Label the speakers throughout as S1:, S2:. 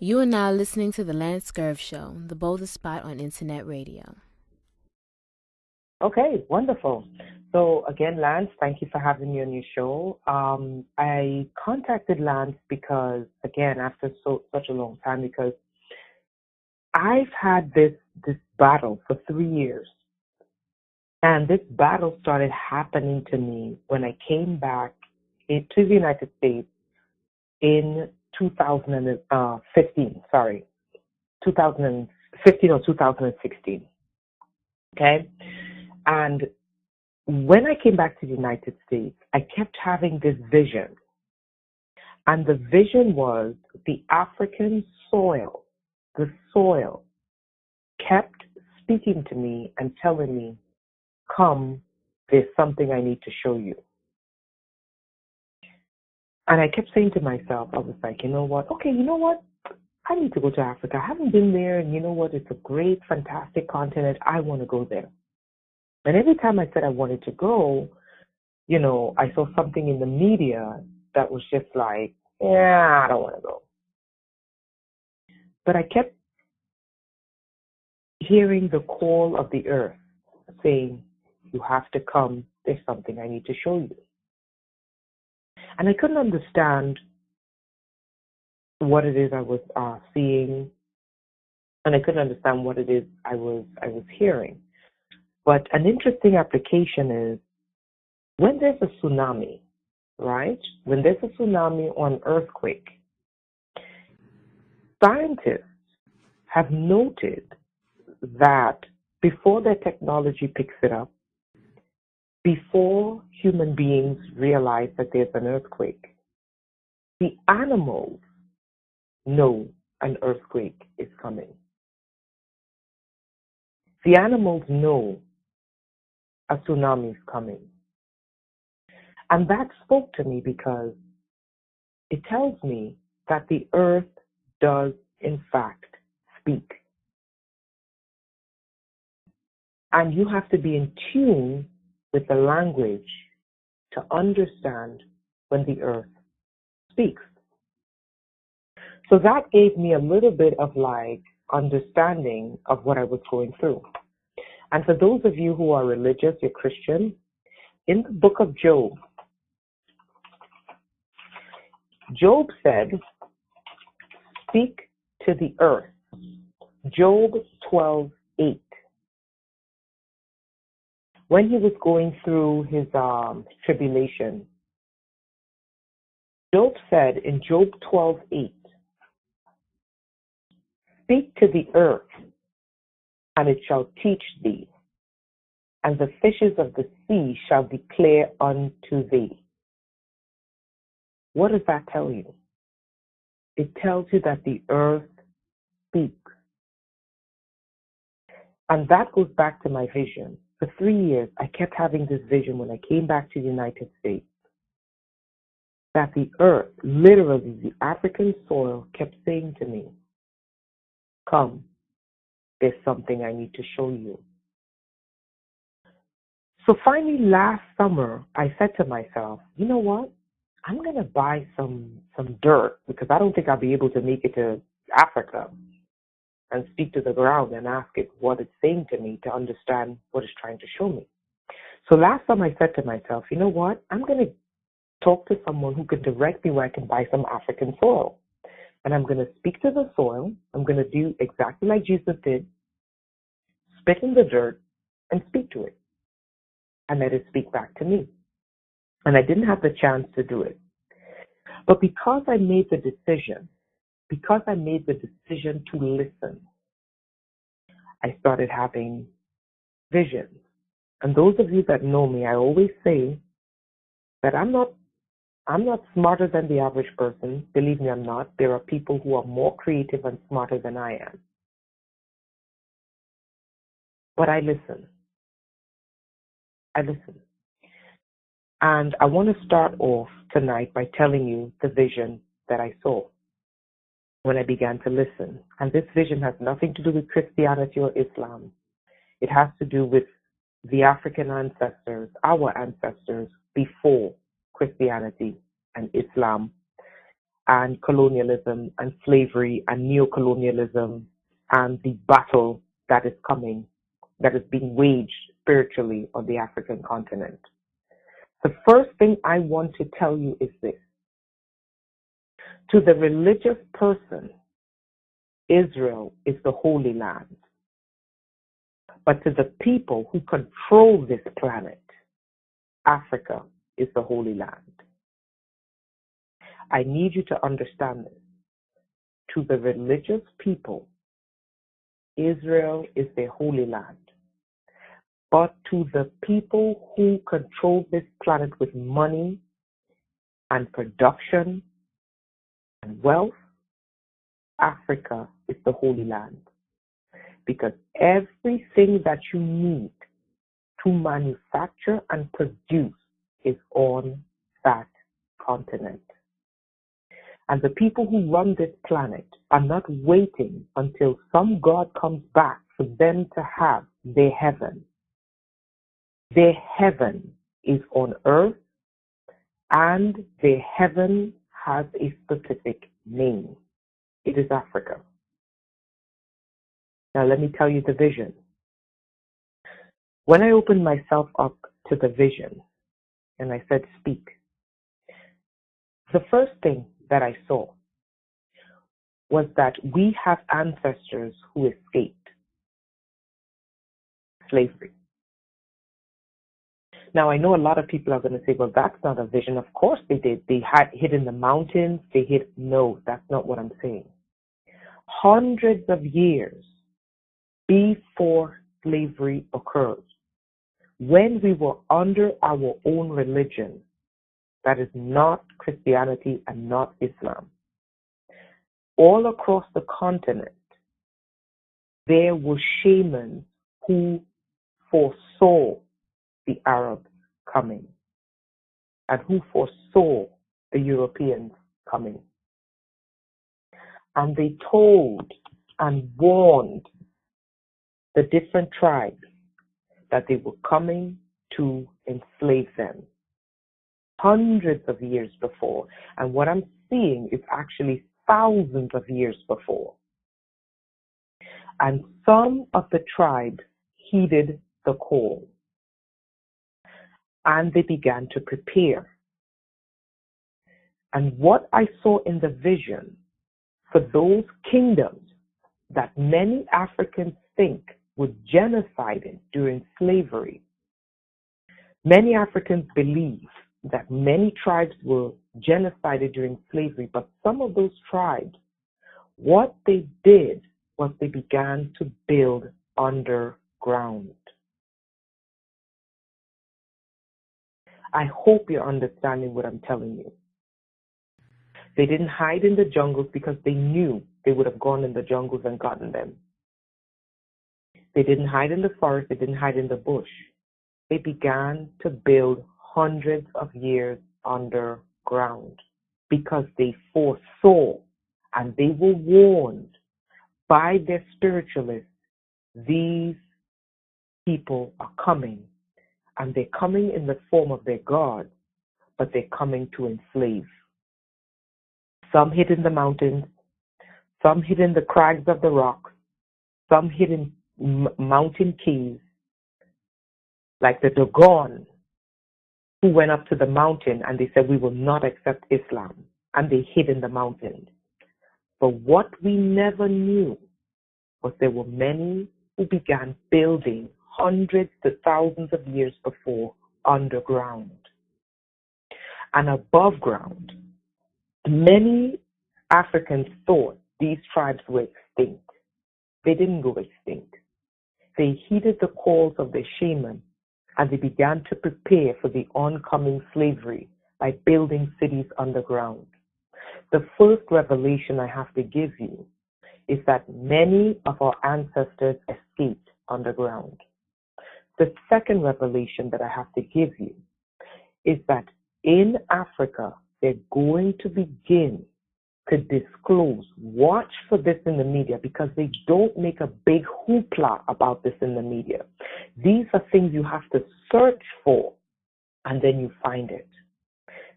S1: You are now listening to the Lance Scurv Show, the boldest spot on internet radio.
S2: Okay, wonderful. So again, Lance, thank you for having me on your show. I contacted Lance because, again, after such a long time, because I've had this battle for 3 years, and this battle started happening to me when I came back to the United States in 2015. Sorry, 2015 or 2016. Okay, and when I came back to the United States, I kept having this vision. And the vision was the African soil, the soil kept speaking to me and telling me, come, there's something I need to show you. And I kept saying to myself, I was like, you know what? Okay, you know what? I need to go to Africa. I haven't been there, and you know what? It's a great, fantastic continent. I want to go there. And every time I said I wanted to go, I saw something in the media that was just like, yeah, I don't want to go. But I kept hearing the call of the earth saying, you have to come. There's something I need to show you. And I couldn't understand what it is I was seeing, and I couldn't understand what it is I was hearing. But an interesting application is when there's a tsunami, right? When there's a tsunami or an earthquake, scientists have noted that before their technology picks it up, before human beings realize that there's an earthquake, the animals know an earthquake is coming. The animals know a tsunami is coming. And that spoke to me because it tells me that the earth does, in fact, speak. And you have to be in tune with the language to understand when the earth speaks. So that gave me a little bit of understanding of what I was going through. And for those of you who are religious, you're Christian, in the book of Job, Job said, speak to the earth. Job 12:8. When he was going through his tribulation, Job said in Job 12:8, speak to the earth, and it shall teach thee, and the fishes of the sea shall declare unto thee. What does that tell you? It tells you that the earth speaks. And that goes back to my vision. For 3 years, I kept having this vision when I came back to the United States, that the earth, literally the African soil, kept saying to me, come, there's something I need to show you. So finally, last summer, I said to myself, you know what? I'm going to buy some dirt because I don't think I'll be able to make it to Africa and speak to the ground and ask it what it's saying to me to understand what it's trying to show me. So last summer, I said to myself, you know what? I'm going to talk to someone who can direct me where I can buy some African soil. And I'm going to speak to the soil. I'm going to do exactly like Jesus did, spit in the dirt and speak to it. And let it speak back to me. And I didn't have the chance to do it. But because I made the decision to listen, I started having visions. And those of you that know me, I always say that I'm not smarter than the average person. Believe me, I'm not. There are people who are more creative and smarter than I am. But I listen. And I want to start off tonight by telling you the vision that I saw when I began to listen. And this vision has nothing to do with Christianity or Islam. It has to do with the African ancestors, our ancestors before Christianity and Islam and colonialism and slavery and neocolonialism and the battle that is coming, that is being waged spiritually on the African continent. The first thing I want to tell you is this. To the religious person, Israel is the Holy Land. But to the people who control this planet, Africa is the Holy Land. I need you to understand this. To the religious people, Israel is their Holy Land. But to the people who control this planet with money and production and wealth, Africa is the Holy Land. Because everything that you need to manufacture and produce is on that continent. And the people who run this planet are not waiting until some God comes back for them to have their heaven. Their heaven is on earth, and their heaven has a specific name. It is Africa. Now let me tell you the vision. When I opened myself up to the vision and I said, speak, the first thing that I saw was that we have ancestors who escaped slavery. Now, I know a lot of people are going to say, well, that's not a vision. Of course they did. They hid in the mountains. They hid. No, that's not what I'm saying. Hundreds of years before slavery occurred, when we were under our own religion, that is not Christianity and not Islam, all across the continent, there were shamans who foresaw the Arabs coming and who foresaw the Europeans coming. And they told and warned the different tribes that they were coming to enslave them hundreds of years before. And what I'm seeing is actually thousands of years before. And some of the tribes heeded the call. And they began to prepare. And what I saw in the vision for those kingdoms that many Africans think were genocided during slavery, many Africans believe that many tribes were genocided during slavery, but some of those tribes, what they did was they began to build underground. I hope you're understanding what I'm telling you. They didn't hide in the jungles because they knew they would have gone in the jungles and gotten them. They didn't hide in the forest. They didn't hide in the bush. They began to build hundreds of years underground because they foresaw and they were warned by their spiritualists, these people are coming, and they're coming in the form of their gods, but they're coming to enslave. Some hid in the mountains, some hid in the crags of the rocks, some hid in mountain caves, like the Dogon, who went up to the mountain and they said, we will not accept Islam, and they hid in the mountains. But what we never knew was there were many who began building hundreds to thousands of years before underground and above ground. Many Africans thought these tribes were extinct. They didn't go extinct. They heeded the calls of their shaman and they began to prepare for the oncoming slavery by building cities underground. The first revelation I have to give you is that many of our ancestors escaped underground. The second revelation that I have to give you is that in Africa, they're going to begin to disclose. Watch for this in the media because they don't make a big hoopla about this in the media. These are things you have to search for and then you find it.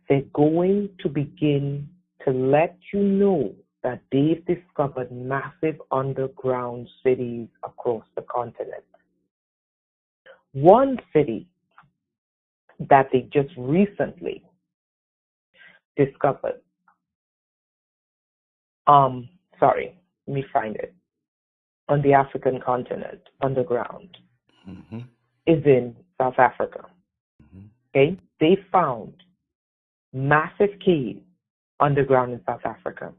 S2: They're going to begin to let you know that they've discovered massive underground cities across the continent. One city that they just recently discovered, let me find it, on the African continent, underground, is in South Africa. Okay? They found massive caves underground in South Africa.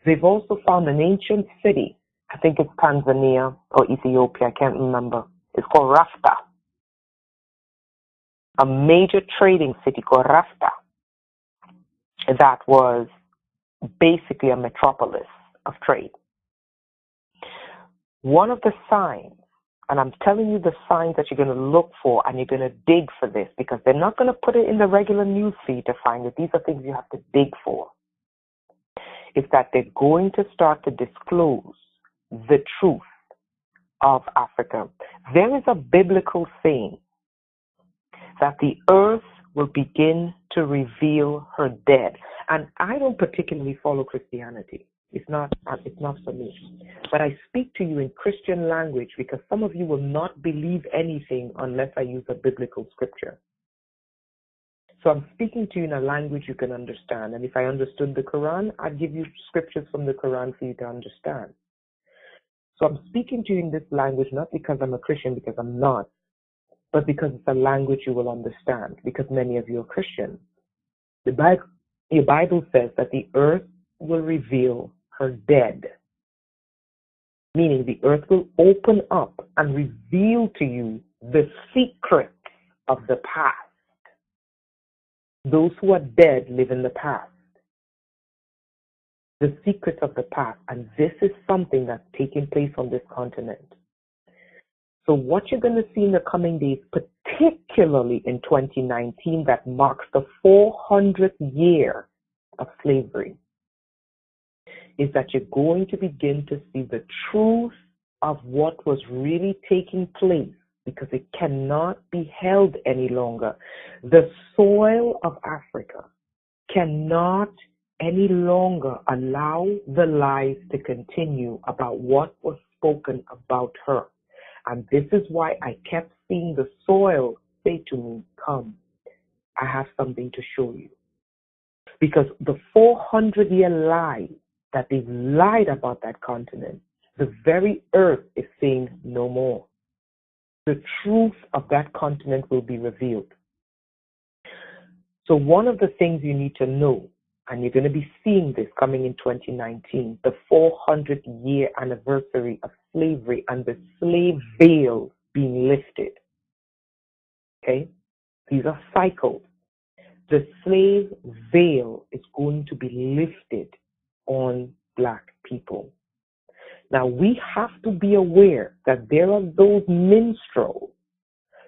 S2: They've also found an ancient city, I think it's Tanzania or Ethiopia, I can't remember. It's called Rafta. A major trading city called Rafta that was basically a metropolis of trade. One of the signs, and I'm telling you the signs that you're going to look for, and you're going to dig for this, because they're not going to put it in the regular news feed to find it. These are things you have to dig for. Is that they're going to start to disclose the truth of Africa. There is a biblical saying that the earth will begin to reveal her dead. And I don't particularly follow Christianity. It's not for me. But I speak to you in Christian language because some of you will not believe anything unless I use a biblical scripture. So I'm speaking to you in a language you can understand. And if I understood the Quran, I'd give you scriptures from the Quran for you to understand. So I'm speaking to you in this language not because I'm a Christian, because I'm not, but because it's a language you will understand, because many of you are Christians. Your Bible says that the earth will reveal her dead, meaning the earth will open up and reveal to you the secrets of the past. Those who are dead live in the past. The secrets of the past. And this is something that's taking place on this continent. So what you're going to see in the coming days, particularly in 2019, that marks the 400th year of slavery, is that you're going to begin to see the truth of what was really taking place, because it cannot be held any longer. The soil of Africa cannot any longer allow the lies to continue about what was spoken about her. And this is why I kept seeing the soil say to me, come, I have something to show you. Because the 400-year lie that they've lied about that continent, the very earth is saying no more. The truth of that continent will be revealed. So one of the things you need to know, and you're going to be seeing this coming in 2019, the 400-year anniversary of slavery and the slave veil being lifted. Okay? These are cycles. The slave veil is going to be lifted on Black people. Now, we have to be aware that there are those minstrels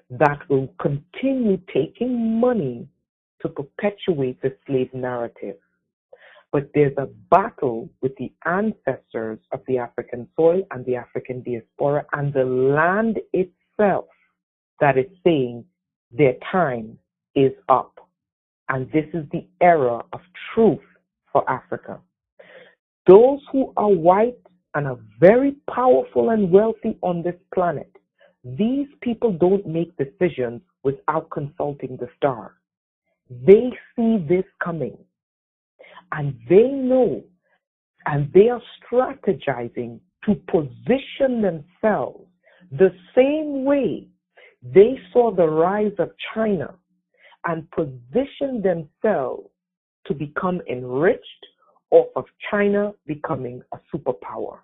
S2: that will continue taking money to perpetuate the slave narrative. But there's a battle with the ancestors of the African soil and the African diaspora and the land itself that is saying their time is up. And this is the era of truth for Africa. Those who are white and are very powerful and wealthy on this planet, these people don't make decisions without consulting the stars. They see this coming, and they know, and they are strategizing to position themselves the same way they saw the rise of China and position themselves to become enriched off of China becoming a superpower.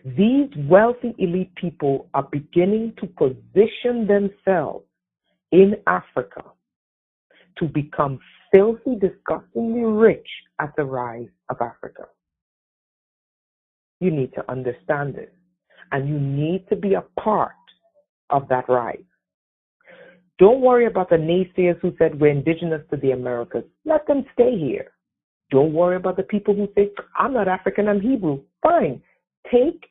S2: These wealthy elite people are beginning to position themselves in Africa to become filthy, disgustingly rich at the rise of Africa. You need to understand this, and you need to be a part of that rise. Don't worry about the naysayers who said we're indigenous to the Americas. Let them stay here. Don't worry about the people who say, I'm not African, I'm Hebrew. Fine. Take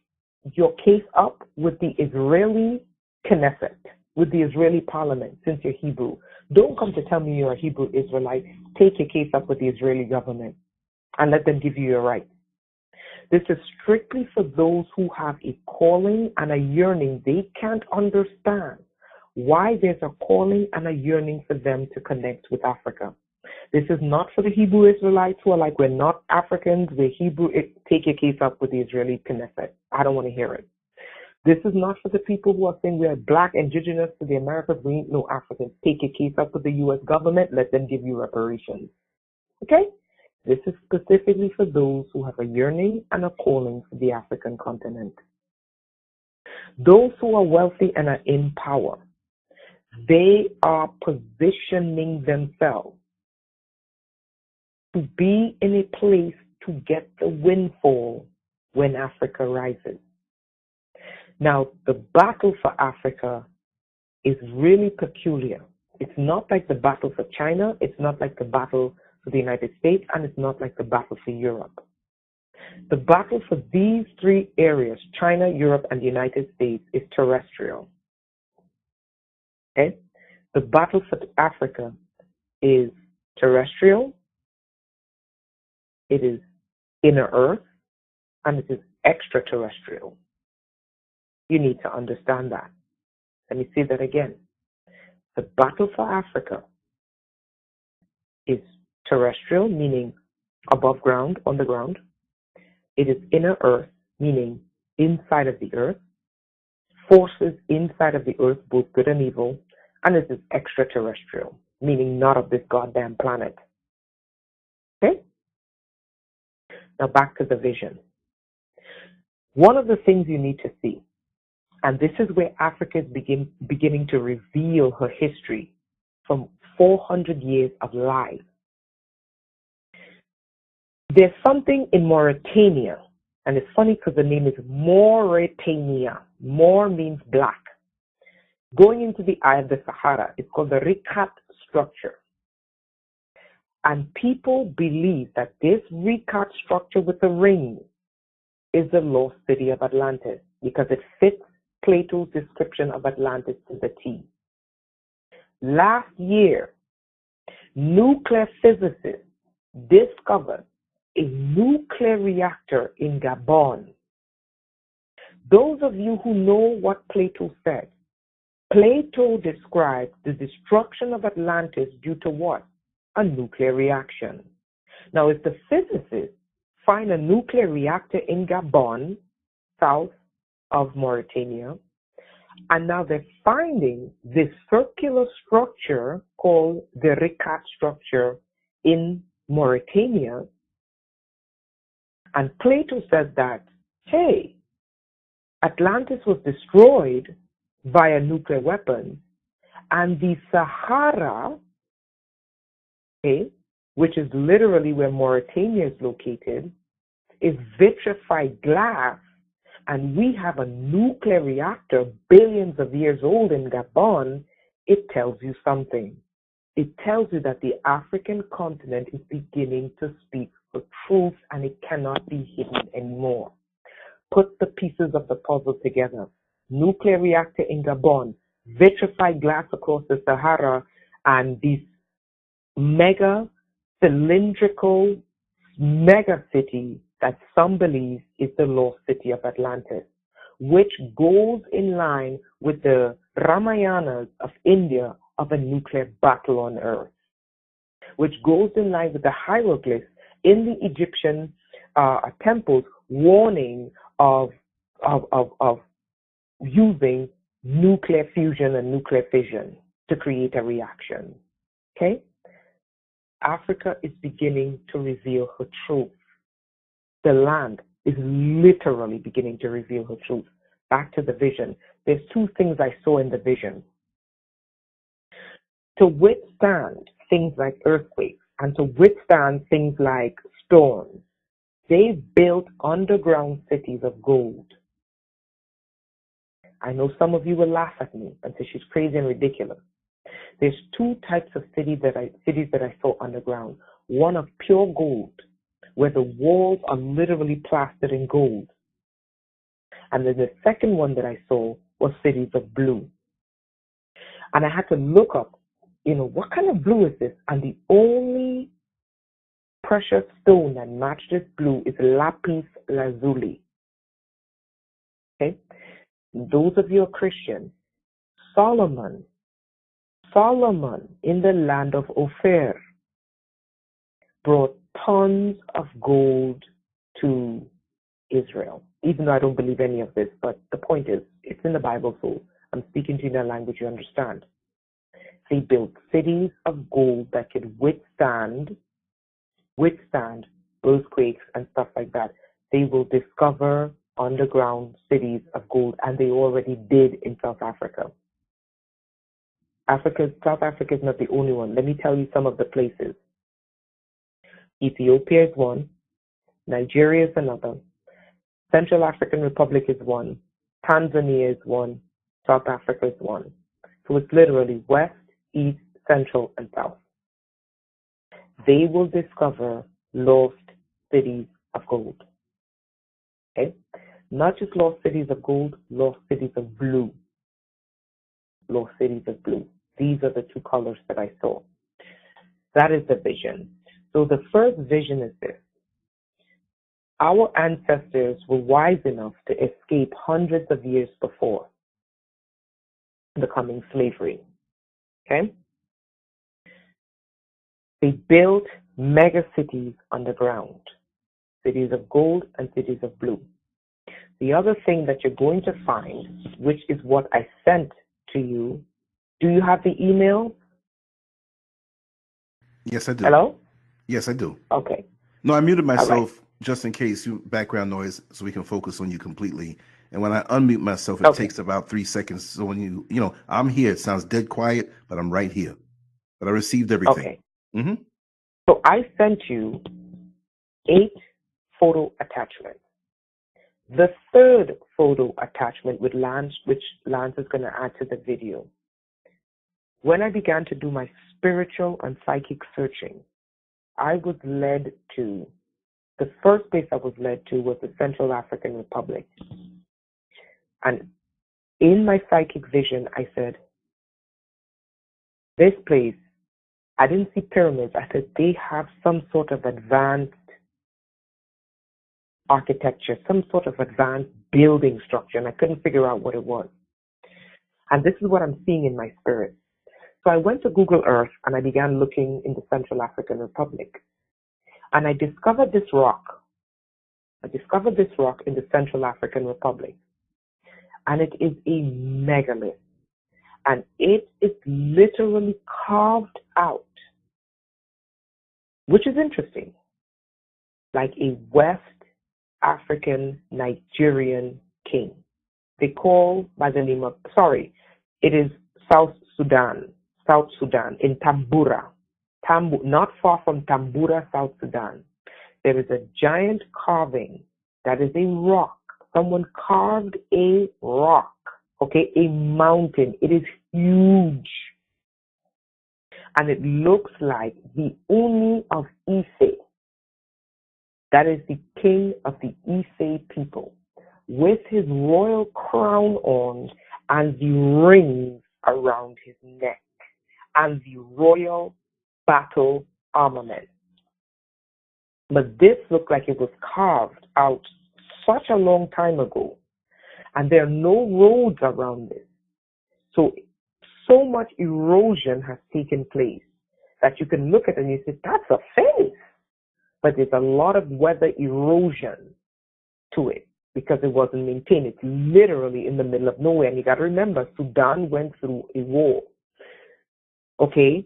S2: your case up with the Israeli Knesset, with the Israeli parliament, since you're Hebrew. Don't come to tell me you're a Hebrew Israelite. Take your case up with the Israeli government and let them give you your rights. This is strictly for those who have a calling and a yearning. They can't understand why there's a calling and a yearning for them to connect with Africa. This is not for the Hebrew Israelites who are like, we're not Africans, we're Hebrew. Take your case up with the Israeli Knesset. I don't want to hear it. This is not for the people who are saying we are black, indigenous to the Americas, we ain't no Africans. Take your case up with the U.S. government, let them give you reparations. Okay? This is specifically for those who have a yearning and a calling for the African continent. Those who are wealthy and are in power, they are positioning themselves to be in a place to get the windfall when Africa rises. Now, the battle for Africa is really peculiar. It's not like the battle for China, it's not like the battle for the United States, and it's not like the battle for Europe. The battle for these three areas, China, Europe, and the United States, is terrestrial. Okay? The battle for Africa is terrestrial, it is inner earth, and it is extraterrestrial. You need to understand that. Let me say that again. The battle for Africa is terrestrial, meaning above ground, on the ground. It is inner earth, meaning inside of the earth. Forces inside of the earth, both good and evil. And it is extraterrestrial, meaning not of this goddamn planet. Okay? Now back to the vision. One of the things you need to see, and this is where Africa is beginning to reveal her history from 400 years of lies. There's something in Mauritania, and it's funny because the name is Mauritania. More means black. Going into the eye of the Sahara, it's called the Rikat structure. And people believe that this Rikat structure with the ring is the lost city of Atlantis because it fits Plato's description of Atlantis to the T. Last year, nuclear physicists discovered a nuclear reactor in Gabon. Those of you who know what Plato said, Plato described the destruction of Atlantis due to what? A nuclear reaction. Now, if the physicists find a nuclear reactor in Gabon, south of Mauritania, and now they're finding this circular structure called the Rikat structure in Mauritania, and Plato said that, hey, Atlantis was destroyed by a nuclear weapon, and the Sahara, okay, which is literally where Mauritania is located, is vitrified glass, and we have a nuclear reactor billions of years old in Gabon. It tells you something. It tells you that the African continent is beginning to speak for truth, and it cannot be hidden anymore. Put the pieces of the puzzle together. Nuclear reactor in Gabon, vitrified glass across the Sahara, and this mega cylindrical mega city that some believe is the lost city of Atlantis, which goes in line with the Ramayanas of India of a nuclear battle on Earth, which goes in line with the hieroglyphs in the Egyptian temples warning of using nuclear fusion and nuclear fission to create a reaction. Okay? Africa is beginning to reveal her truth. The land is literally beginning to reveal her truth. Back to the vision. There's two things I saw in the vision. To withstand things like earthquakes and to withstand things like storms, they built underground cities of gold. I know some of you will laugh at me and say she's crazy and ridiculous. There's two types of cities that I saw underground. One of pure gold, where the walls are literally plastered in gold. And then the second one that I saw was cities of blue. And I had to look up what kind of blue is this? And the only precious stone that matched this blue is lapis lazuli. Okay? Those of you who are Christian, Solomon in the land of Ophir brought tons of gold to Israel. Even though I don't believe any of this, but the point is, it's in the Bible, so I'm speaking to you in a language you understand. They built cities of gold that could withstand earthquakes and stuff like that. They will discover underground cities of gold, and they already did in South Africa. South Africa is not the only one. Let me tell you some of the places. Ethiopia is one. Nigeria is another. Central African Republic is one. Tanzania is one. South Africa is one. So it's literally west, east, central, and south. They will discover lost cities of gold. Okay? Not just lost cities of gold, lost cities of blue. Lost cities of blue. These are the two colors that I saw. That is the vision. So the first vision is this. Our ancestors were wise enough to escape hundreds of years before the coming slavery. Okay? They built mega cities underground, cities of gold and cities of blue. The other thing that you're going to find, which is what I sent to you, do you have the email?
S3: Yes, I do.
S2: Hello?
S3: Yes, I do.
S2: Okay.
S3: No, I muted myself just in case you background noise so we can focus on you completely. And when I unmute myself, it takes about 3 seconds. So when I'm here, it sounds dead quiet, but I'm right here. But I received everything.
S2: Okay.
S3: Mm-hmm.
S2: So I sent you 8 photo attachments. The third photo attachment which Lance is going to add to the video. When I began to do my spiritual and psychic searching, I was led to, the first place I was led to was the Central African Republic. And in my psychic vision, I said, this place, I didn't see pyramids. I said, they have some sort of advanced architecture, some sort of advanced building structure, and I couldn't figure out what it was. And this is what I'm seeing in my spirit. So I went to Google Earth and I began looking in the Central African Republic. And I discovered this rock. I discovered this rock in the Central African Republic. And it is a megalith. And it is literally carved out, which is interesting, like a West African Nigerian king. They call by the name of, it is South Sudan in Tambura. Not far from Tambura, South Sudan. There is a giant carving that is a rock. Someone carved a rock, a mountain. It is huge. And it looks like the Uni of Ife. That is the king of the Ife people, with his royal crown on and the rings around his neck and the royal battle armament. But this looked like it was carved out such a long time ago, and there are no roads around this. So much erosion has taken place that you can look at it and you say, that's a face. But there's a lot of weather erosion to it because it wasn't maintained. It's literally in the middle of nowhere. And you got to remember, Sudan went through a war. Okay?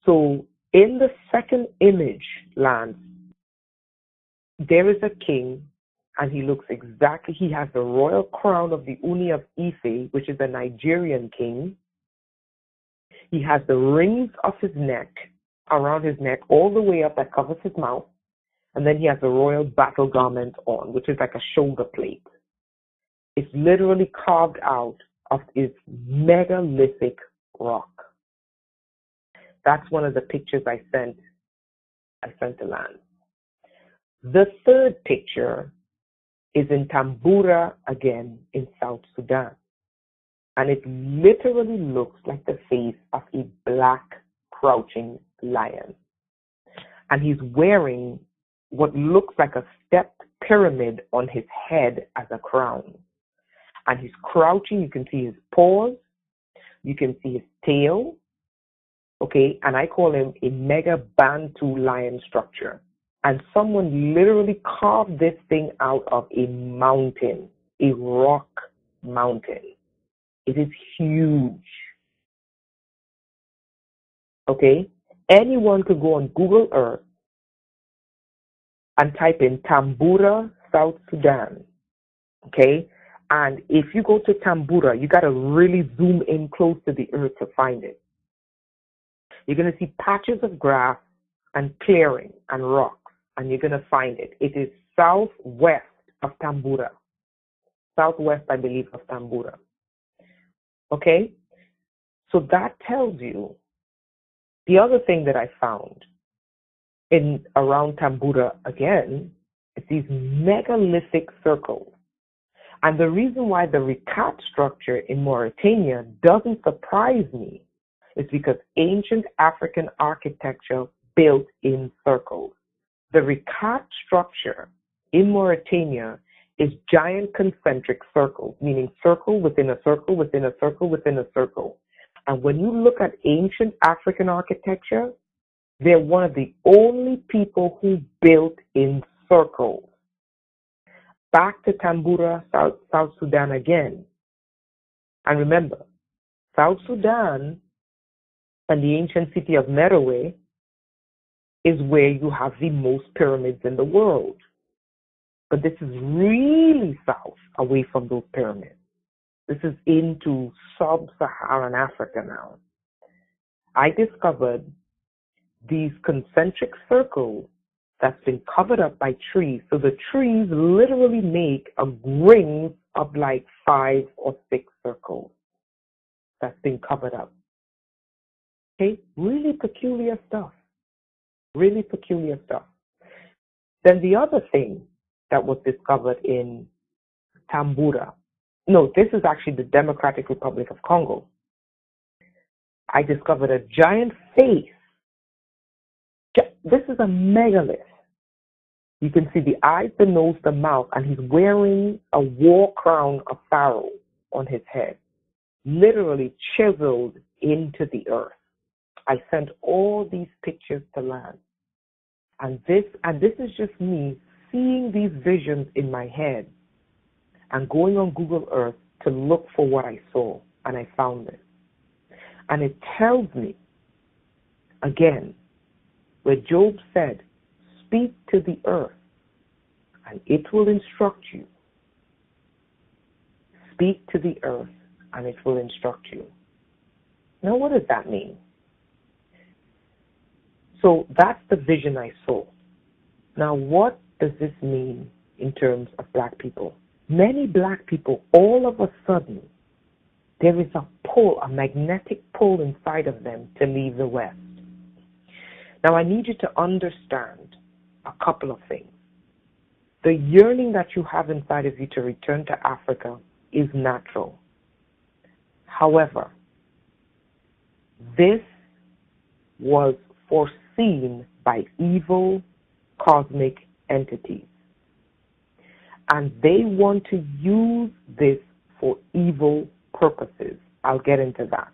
S2: So in the second image, Lance, there is a king, and he looks exactly, he has the royal crown of the Uni of Ife, which is a Nigerian king. He has the rings of his neck, around his neck, all the way up that covers his mouth. And then he has a royal battle garment on, which is like a shoulder plate. It's literally carved out of this megalithic rock. That's one of the pictures I sent to Lance. The third picture is in Tambura again in South Sudan. And it literally looks like the face of a black crouching lion. And he's wearing what looks like a stepped pyramid on his head as a crown. And he's crouching. You can see his paws. You can see his tail. Okay, and I call him a mega Bantu lion structure. And someone literally carved this thing out of a mountain, a rock mountain. It is huge. Okay, anyone could go on Google Earth and type in Tambura, South Sudan. Okay, and if you go to Tambura, you got to really zoom in close to the earth to find it. You're going to see patches of grass and clearing and rocks, and you're going to find it. It is southwest of Tambura. Southwest, I believe, of Tambura. Okay? So that tells you the other thing that I found in around Tambura again is these megalithic circles. And the reason why the Rikat structure in Mauritania doesn't surprise me is because ancient African architecture built in circles. The Rikat structure in Mauritania is giant concentric circles, meaning circle within a circle within a circle within a circle. And when you look at ancient African architecture, they're one of the only people who built in circles. Back to Tambura, South Sudan again. And remember, South Sudan and the ancient city of Merowe is where you have the most pyramids in the world. But this is really south, away from those pyramids. This is into sub-Saharan Africa now. I discovered these concentric circles that's been covered up by trees. So the trees literally make a ring of like 5 or 6 circles that's been covered up. Okay, really peculiar stuff. Really peculiar stuff. Then the other thing that was discovered in Tambura, no, this is actually the Democratic Republic of Congo. I discovered a giant face. This is a megalith. You can see the eyes, the nose, the mouth, and he's wearing a war crown of Pharaoh on his head, literally chiseled into the earth. I sent all these pictures to Lance. And this is just me seeing these visions in my head and going on Google Earth to look for what I saw, and I found it. And it tells me, again, where Job said, speak to the earth, and it will instruct you. Speak to the earth, and it will instruct you. Now, what does that mean? So that's the vision I saw. Now, what does this mean in terms of black people? Many black people, all of a sudden, there is a pull, a magnetic pull inside of them to leave the West. Now, I need you to understand a couple of things. The yearning that you have inside of you to return to Africa is natural. However, this was foreseen by evil cosmic entities. And they want to use this for evil purposes. I'll get into that.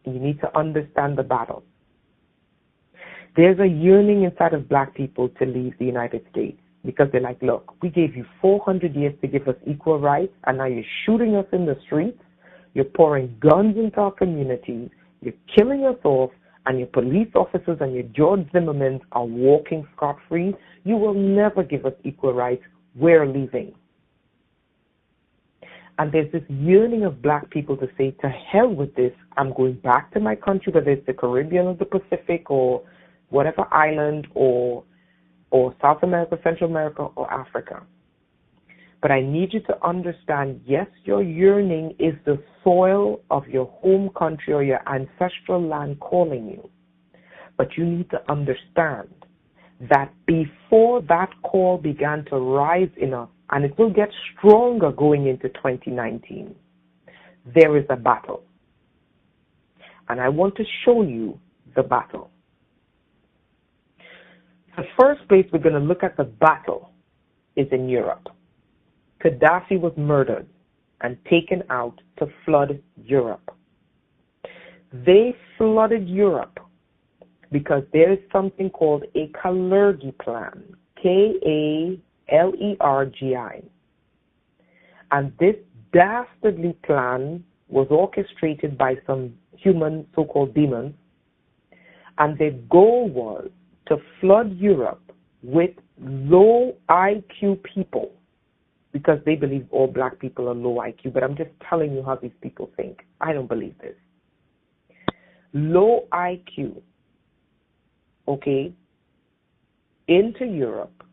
S2: You need to understand the battle. There's a yearning inside of black people to leave the United States because they're like, look, we gave you 400 years to give us equal rights, and now you're shooting us in the streets, you're pouring guns into our communities, you're killing us off, and your police officers and your George Zimmermans are walking scot-free. You will never give us equal rights. We're leaving. And there's this yearning of black people to say, to hell with this, I'm going back to my country, whether it's the Caribbean or the Pacific or whatever island or South America, Central America, or Africa. But I need you to understand, yes, your yearning is the soil of your home country or your ancestral land calling you. But you need to understand that before that call began to rise in us, and it will get stronger going into 2019, there is a battle. And I want to show you the battle. The first place we're going to look at the battle is in Europe. Gaddafi was murdered and taken out to flood Europe. They flooded Europe because there is something called a Kalergi Plan, Kalergi. And this dastardly plan was orchestrated by some human so-called demons, and their goal was to flood Europe with low IQ people, because they believe all black people are low IQ, but I'm just telling you how these people think. I don't believe this. Low IQ, okay, into Europe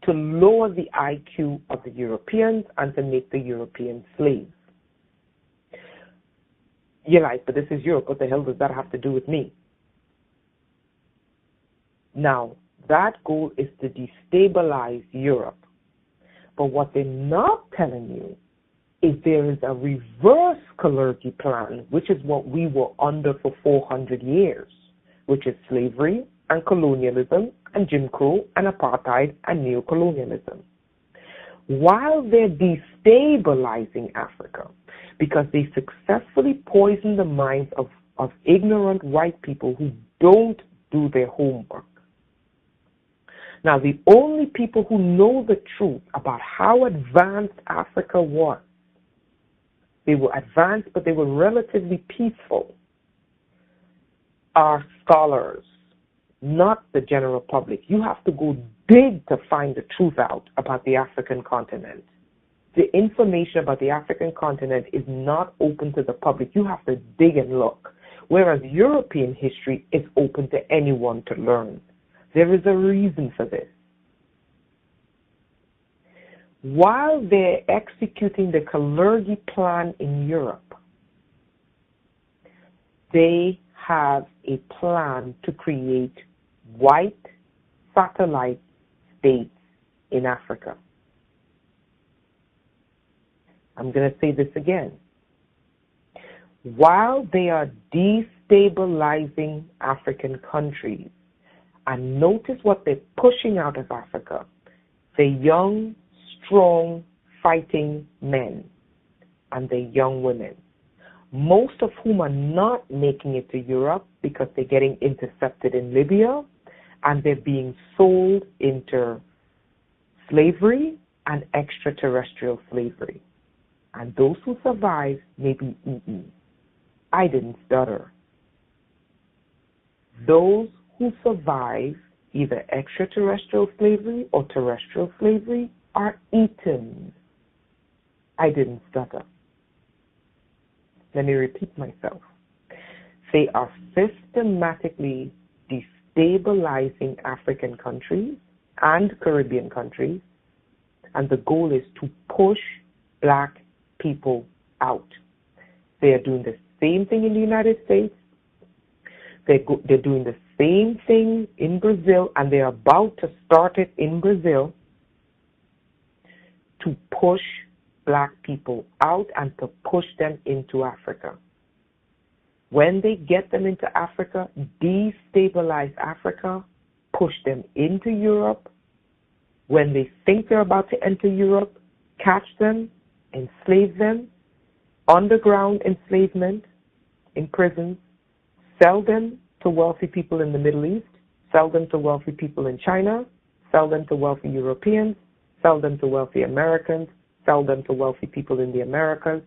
S2: to lower the IQ of the Europeans and to make the Europeans slaves. You're like, but this is Europe. What the hell does that have to do with me? Now, that goal is to destabilize Europe. But what they're not telling you is there is a reverse Kalergi plan, which is what we were under for 400 years, which is slavery and colonialism and Jim Crow and apartheid and neocolonialism. While they're destabilizing Africa, because they successfully poison the minds of ignorant white people who don't do their homework. Now, the only people who know the truth about how advanced Africa was, they were advanced, but they were relatively peaceful, are scholars, not the general public. You have to go dig to find the truth out about the African continent. The information about the African continent is not open to the public. You have to dig and look. Whereas European history is open to anyone to learn. There is a reason for this. While they're executing the Kalergi Plan in Europe, they have a plan to create white satellite states in Africa. I'm going to say this again. While they are destabilizing African countries, and notice what they're pushing out of Africa, the young, strong, fighting men and the young women, most of whom are not making it to Europe because they're getting intercepted in Libya and they're being sold into slavery and extraterrestrial slavery. And those who survive may be eaten. I didn't stutter. Those who survive either extraterrestrial slavery or terrestrial slavery are eaten. I didn't stutter. Let me repeat myself. They are systematically destabilizing African countries and Caribbean countries, and the goal is to push black people out. They are doing the same thing in the United States. They're doing the same thing in Brazil, and they're about to start it in Brazil to push black people out and to push them into Africa. When they get them into Africa, destabilize Africa, push them into Europe. When they think they're about to enter Europe, catch them, enslave them, underground enslavement in prisons, sell them to wealthy people in the Middle East, sell them to wealthy people in China, sell them to wealthy Europeans, sell them to wealthy Americans, sell them to wealthy people in the Americas.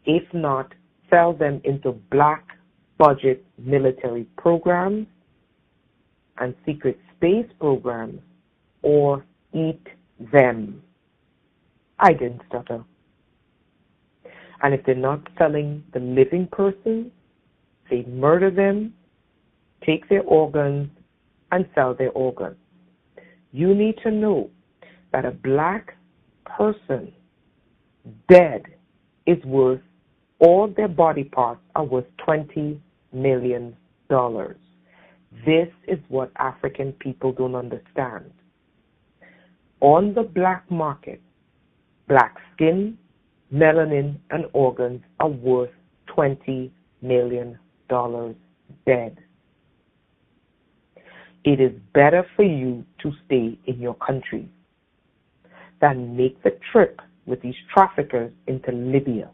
S2: If not, sell them into black budget military programs and secret space programs, or eat them. I didn't stutter. And if they're not selling the living person, they murder them, take their organs, and sell their organs. You need to know that a black person dead is worth, all their body parts are worth $20 million. This is what African people don't understand. On the black market, black skin, melanin, and organs are worth $20 million dead. it is better for you to stay in your country than make the trip with these traffickers into Libya.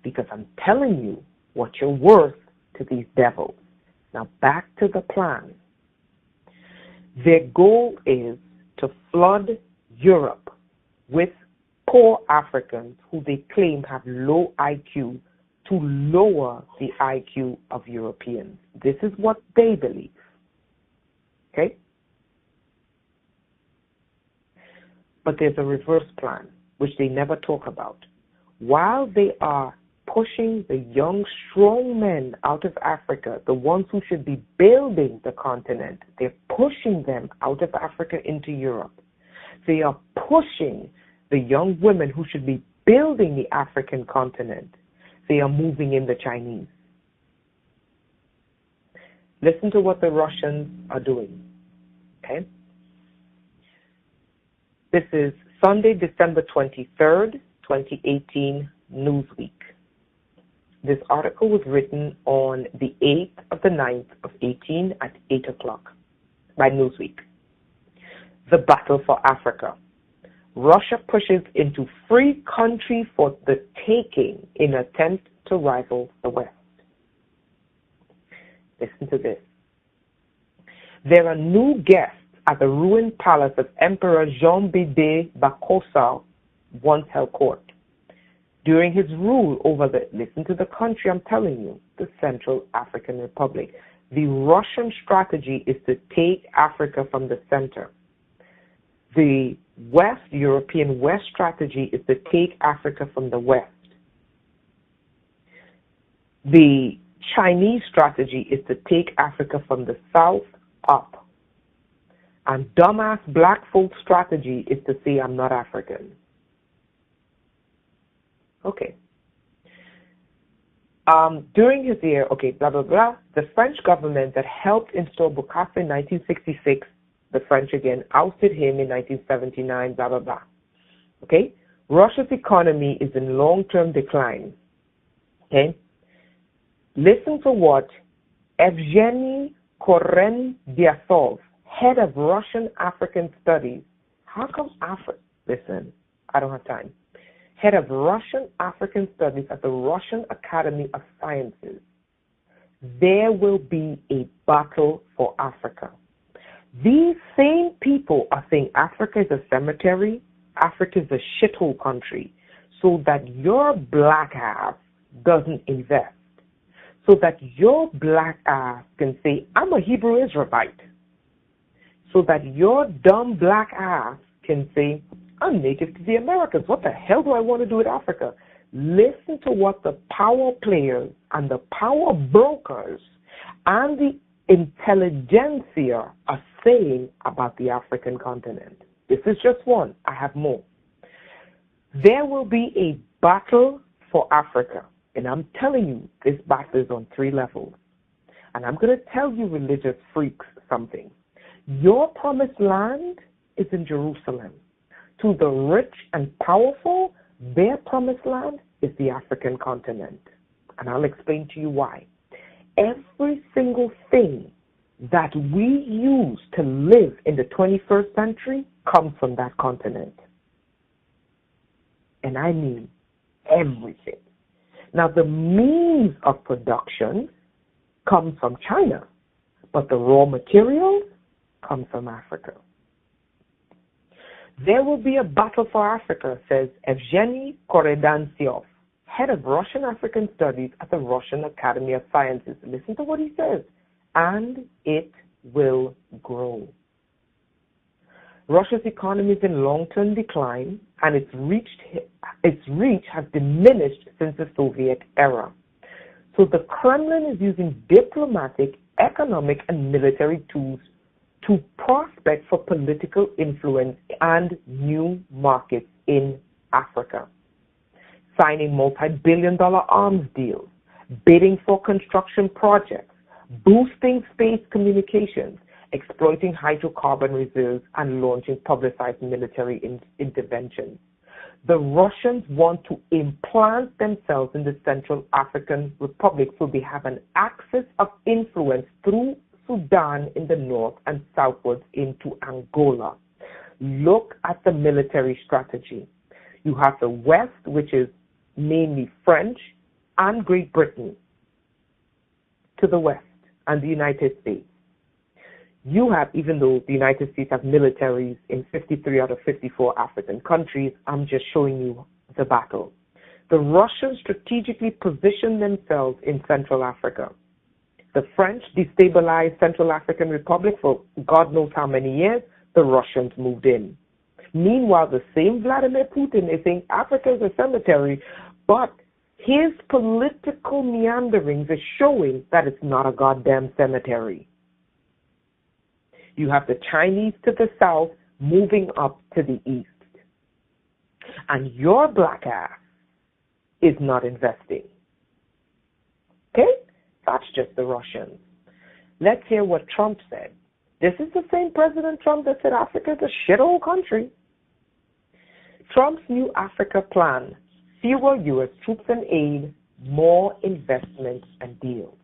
S2: Because I'm telling you what you're worth to these devils. Now back to the plan. Their goal is to flood Europe with poor Africans who they claim have low IQ to lower the IQ of Europeans. This is what they believe. Okay? But there's a reverse plan, which they never talk about. While they are pushing the young, strong men out of Africa, the ones who should be building the continent, they're pushing them out of Africa into Europe. They are pushing the young women who should be building the African continent. They are moving in the Chinese. Listen to what the Russians are doing. Okay? This is Sunday, December 23rd, 2018, Newsweek. This article was written on the 8th of the 9th of 18 at 8 o'clock by Newsweek. The battle for Africa. Russia pushes into free country for the taking in attempt to rival the West. Listen to this. There are new guests at the ruined palace of Emperor Jean-Bédé Bakosa once held court. During his rule over listen to the country I'm telling you, the Central African Republic. The Russian strategy is to take Africa from the center. The European West strategy is to take Africa from the West. The Chinese strategy is to take Africa from the South up. And dumbass black folk strategy is to say I'm not African. Okay. During his year, blah, blah, blah, the French government that helped install Bokassa in 1966, the French again, ousted him in 1979, blah, blah, blah. Okay? Russia's economy is in long-term decline. Okay? Listen to what Evgeny Korendyasov, head of Russian African Studies. How come listen, I don't have time. Head of Russian African Studies at the Russian Academy of Sciences. There will be a battle for Africa. These same people are saying Africa is a cemetery, Africa is a shithole country, so that your black ass doesn't invest. So that your black ass can say, I'm a Hebrew Israelite. So that your dumb black ass can say, I'm native to the Americas. What the hell do I want to do with Africa? Listen to what the power players and the power brokers and the intelligentsia are saying about the African continent. This is just one. I have more. There will be a battle for Africa. And I'm telling you, this battle is on 3 levels. And I'm going to tell you religious freaks something. Your promised land is in Jerusalem. To the rich and powerful, their promised land is the African continent. And I'll explain to you why. Every single thing that we use to live in the 21st century comes from that continent. And I mean everything. Now, the means of production comes from China, but the raw materials come from Africa. There will be a battle for Africa, says Evgeny Korendyasov, head of Russian African Studies at the Russian Academy of Sciences. Listen to what he says. And it will grow. Russia's economy is in long-term decline, and its reach has diminished since the Soviet era. So the Kremlin is using diplomatic, economic, and military tools to prospect for political influence and new markets in Africa. Signing multi-billion-dollar arms deals, bidding for construction projects, boosting space communications, exploiting hydrocarbon reserves, and launching publicized military interventions. The Russians want to implant themselves in the Central African Republic so they have an axis of influence through Sudan in the north and southwards into Angola. Look at the military strategy. You have the West, which is mainly French, and Great Britain to the west, and the United States. You have, even though the United States have militaries in 53 out of 54 African countries, I'm just showing you the battle. The Russians strategically positioned themselves in Central Africa. The French destabilized Central African Republic for God knows how many years. The Russians moved in. Meanwhile, the same Vladimir Putin is saying Africa is a cemetery, but his political meanderings is showing that it's not a goddamn cemetery. You have the Chinese to the south moving up to the east. And your black ass is not investing. Okay? That's just the Russians. Let's hear what Trump said. This is the same President Trump that said Africa is a shithole country. Trump's new Africa plan: fewer U.S. troops and aid, more investments and deals.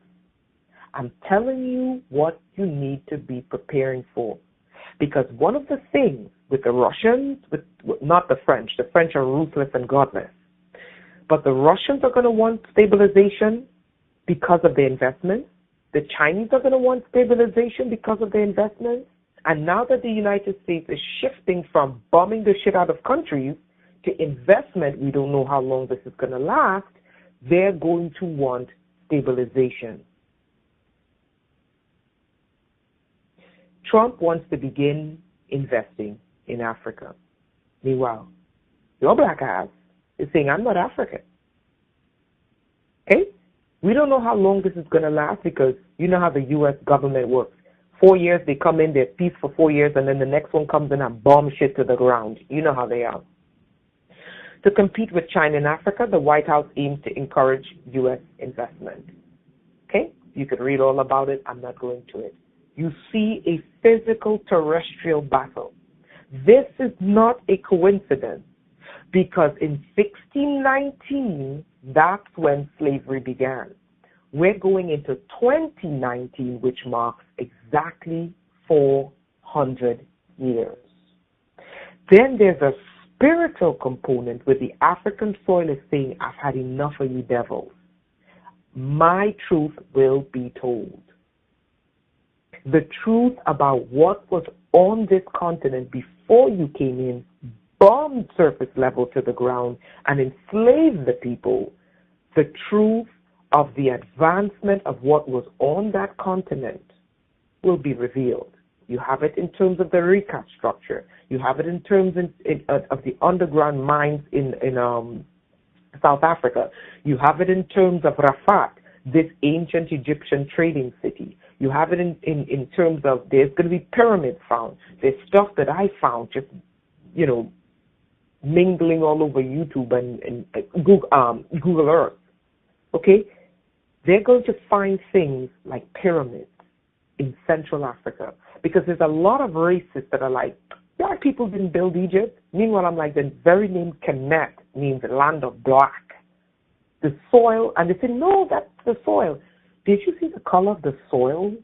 S2: I'm telling you what you need to be preparing for. Because one of the things with the Russians, not the French are ruthless and godless, but the Russians are going to want stabilization because of the investments. The Chinese are going to want stabilization because of the investments. And now that the United States is shifting from bombing the shit out of countries to investment, we don't know how long this is going to last, they're going to want stabilization. Trump wants to begin investing in Africa. Meanwhile, your black ass is saying, I'm not African. Okay? We don't know how long this is going to last because you know how the U.S. government works. 4 years, they come in, they're peace for 4 years, and then the next one comes in and bomb shit to the ground. You know how they are. To compete with China and Africa, the White House aims to encourage U.S. investment. Okay? You can read all about it. I'm not going to it. You see a physical terrestrial battle. This is not a coincidence because in 1619, that's when slavery began. We're going into 2019, which marks exactly 400 years. Then there's a spiritual component where the African soil is saying, I've had enough of you devils. My truth will be told. The truth about what was on this continent before you came in, bombed surface level to the ground, and enslaved the people. The truth of the advancement of what was on that continent will be revealed. You have it in terms of the recap structure. You have it in terms of the underground mines in South Africa. You have it in terms of Rafat, this ancient Egyptian trading city. You have it in terms of there's going to be pyramids found. There's stuff that I found just, mingling all over YouTube and Google Earth. Okay? They're going to find things like pyramids in Central Africa because there's a lot of racists that are like, black people didn't build Egypt. Meanwhile, I'm like, the very name Kemet means land of black. The soil, and they say, no, that's the soil. Did you see the color of the soil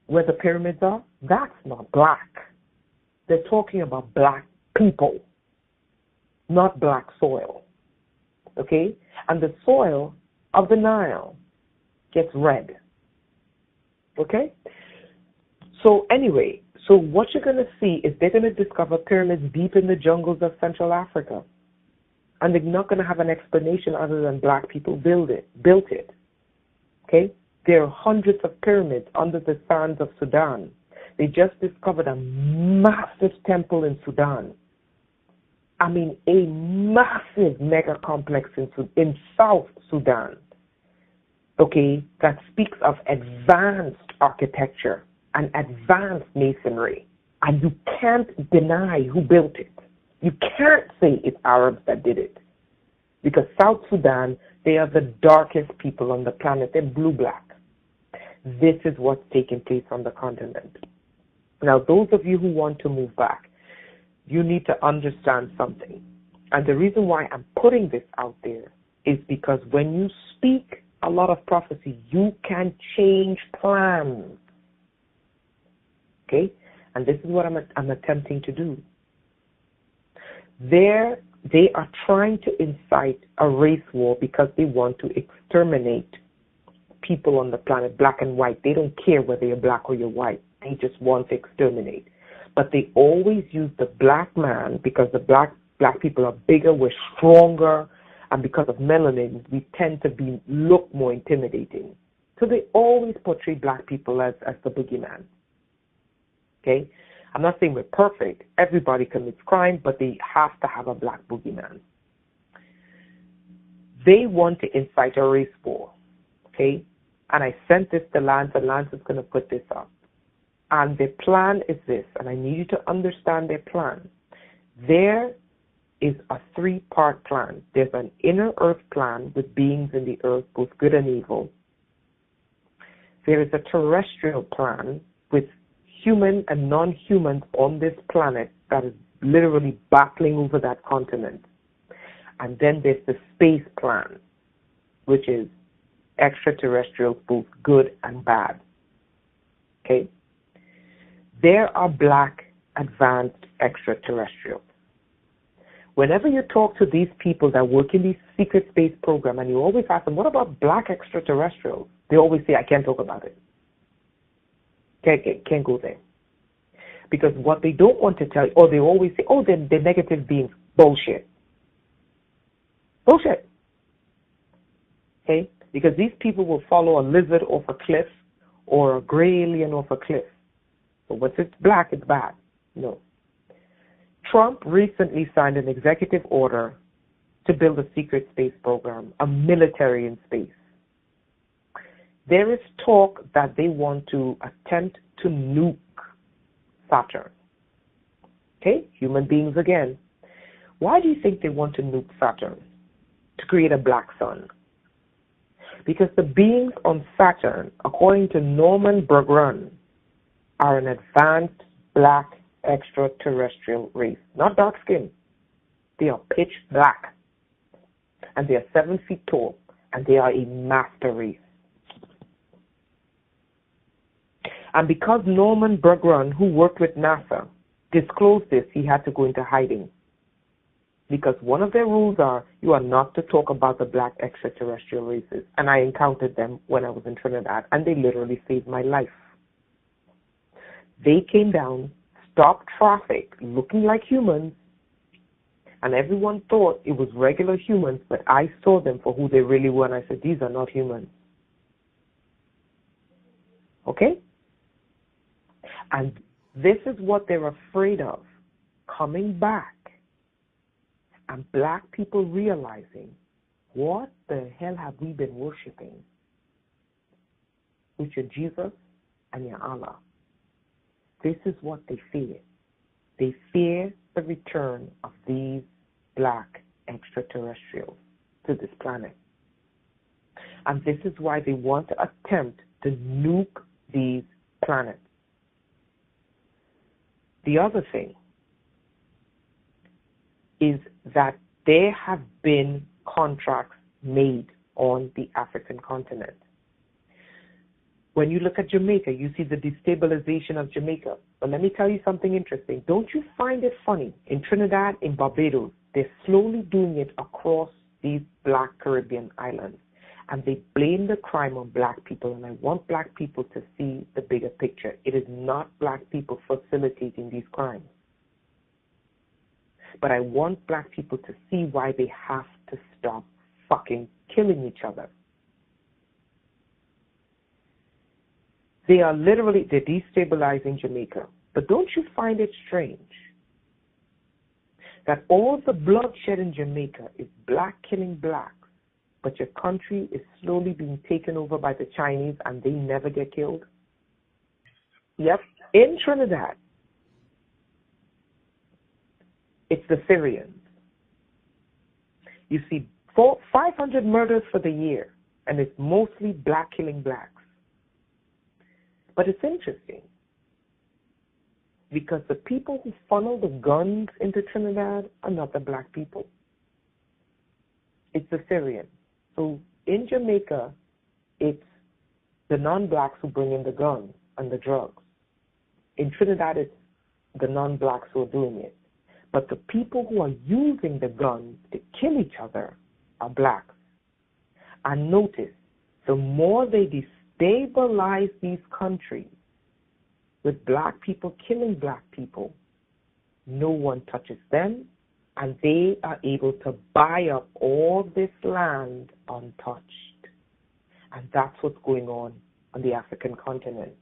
S2: where the pyramids are? That's not black. They're talking about black people, not black soil. Okay? And the soil of the Nile gets red. Okay? So anyway, so what you're going to see is they're going to discover pyramids deep in the jungles of Central Africa. And they're not going to have an explanation other than black people built it. Okay? There are hundreds of pyramids under the sands of Sudan. They just discovered a massive temple in Sudan. I mean, a massive mega complex in South Sudan. Okay? That speaks of advanced architecture and advanced masonry. And you can't deny who built it. You can't say it's Arabs that did it. Because South Sudan, they are the darkest people on the planet. They're blue-black. This is what's taking place on the continent. Now, those of you who want to move back, you need to understand something. And the reason why I'm putting this out there is because when you speak a lot of prophecy, you can change plans. Okay? And this is what I'm attempting to do. They are trying to incite a race war because they want to exterminate people on the planet, black and white. They don't care whether you're black or you're white. They just want to exterminate. But they always use the black man because the black people are bigger, we're stronger, and because of melanin, we tend to look more intimidating. So they always portray black people as the boogeyman. Okay? I'm not saying we're perfect. Everybody commits crime, but they have to have a black boogeyman. They want to incite a race war. Okay? And I sent this to Lance, and Lance is going to put this up. And their plan is this, and I need you to understand their plan. There is a 3-part plan. There's an inner earth plan with beings in the earth, both good and evil. There is a terrestrial plan with human and non-humans on this planet that is literally battling over that continent. And then there's the space plan, which is extraterrestrials, both good and bad. Okay? There are black advanced extraterrestrials. Whenever you talk to these people that work in these secret space programs and you always ask them, what about black extraterrestrials? They always say, I can't talk about it. Can't go there. Because what they don't want to tell you, or they always say, oh, they're negative beings. Bullshit. Bullshit. Okay? Because these people will follow a lizard off a cliff or a gray alien off a cliff. So once it's black, it's bad. No. Trump recently signed an executive order to build a secret space program, a military in space. There is talk that they want to attempt to nuke Saturn. Okay, human beings again. Why do you think they want to nuke Saturn? To create a black sun. Because the beings on Saturn, according to Norman Bergrun, are an advanced black extraterrestrial race. Not dark skin. They are pitch black. And they are 7 feet tall. And they are a master race. And because Norman Bergrun, who worked with NASA, disclosed this, he had to go into hiding. Because one of their rules are, you are not to talk about the black extraterrestrial races. And I encountered them when I was in Trinidad, and they literally saved my life. They came down, stopped traffic, looking like humans, and everyone thought it was regular humans, but I saw them for who they really were, and I said, these are not humans. Okay? And this is what they're afraid of, coming back and black people realizing, what the hell have we been worshiping? With your Jesus and your Allah. This is what they fear. They fear the return of these black extraterrestrials to this planet. And this is why they want to attempt to nuke these planets. The other thing is that there have been contracts made on the African continent. When you look at Jamaica, you see the destabilization of Jamaica. But let me tell you something interesting. Don't you find it funny? In Trinidad, in Barbados, they're slowly doing it across these black Caribbean islands. And they blame the crime on black people. And I want black people to see the bigger picture. It is not black people facilitating these crimes. But I want black people to see why they have to stop fucking killing each other. They're destabilizing Jamaica. But don't you find it strange that all the bloodshed in Jamaica is black killing blacks, but your country is slowly being taken over by the Chinese and they never get killed? Yep, in Trinidad, it's the Syrians. You see 500 murders for the year, and it's mostly black killing blacks. But it's interesting because the people who funnel the guns into Trinidad are not the black people. It's the Syrians. So in Jamaica, it's the non-blacks who bring in the guns and the drugs. In Trinidad, it's the non-blacks who are doing it. But the people who are using the guns to kill each other are blacks. And notice, the more they destabilize these countries with black people killing black people, no one touches them, and they are able to buy up all this land untouched. And that's what's going on the African continent.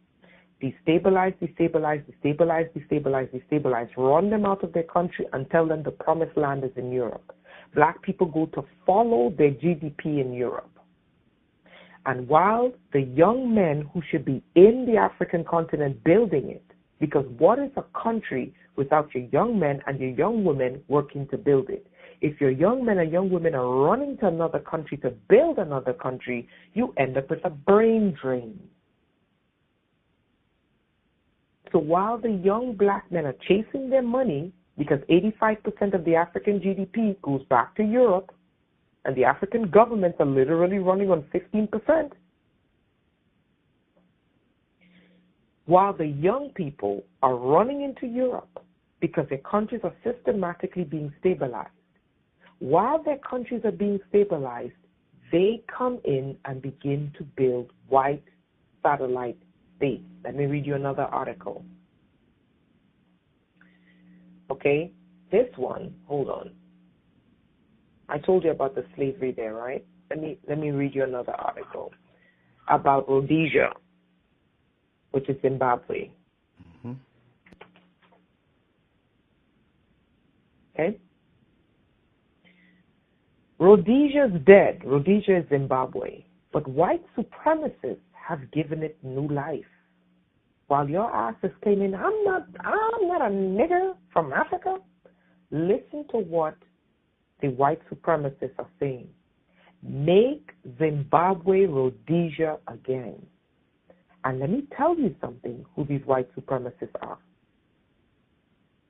S2: Destabilize, destabilize, destabilize, destabilize, destabilize. Run them out of their country and tell them the promised land is in Europe. Black people go to follow their GDP in Europe. And while the young men who should be in the African continent building it, because what is a country without your young men and your young women working to build it? If your young men and young women are running to another country to build another country, you end up with a brain drain. So while the young black men are chasing their money, because 85% of the African GDP goes back to Europe, and the African governments are literally running on 15%, while the young people are running into Europe because their countries are systematically being stabilized. While their countries are being stabilized, they come in and begin to build white satellite states. Let me read you another article. Okay, this one, hold on. I told you about the slavery there, right? Let me read you another article about Rhodesia, which is Zimbabwe.
S3: Mm-hmm.
S2: Okay? Rhodesia's dead. Rhodesia is Zimbabwe. But white supremacists have given it new life. While your ass is claiming, I'm not a nigger from Africa, listen to what the white supremacists are saying. Make Zimbabwe Rhodesia again. And let me tell you something, who these white supremacists are.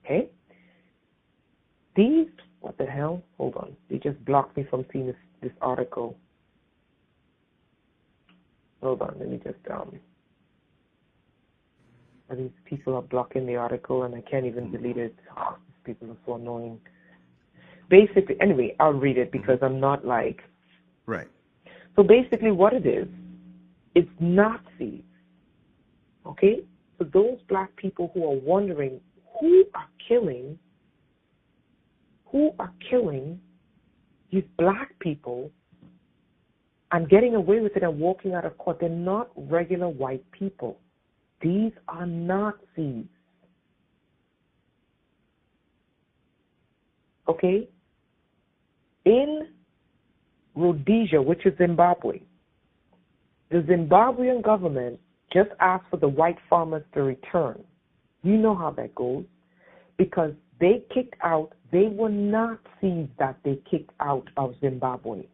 S2: Okay? These, what the hell? Hold on. They just blocked me from seeing this article. Hold on, let me just, these people are blocking the article and I can't even delete it. Oh, these people are so annoying. Basically, anyway, I'll read it because I'm not like...
S3: Right.
S2: So basically what it is, it's Nazis. Okay? So those black people who are wondering who are killing these black people and getting away with it and walking out of court, they're not regular white people. These are Nazis. Okay? In Rhodesia, which is Zimbabwe, the Zimbabwean government just asked for the white farmers to return. You know how that goes. Because they were Nazis that they kicked out of Zimbabwe.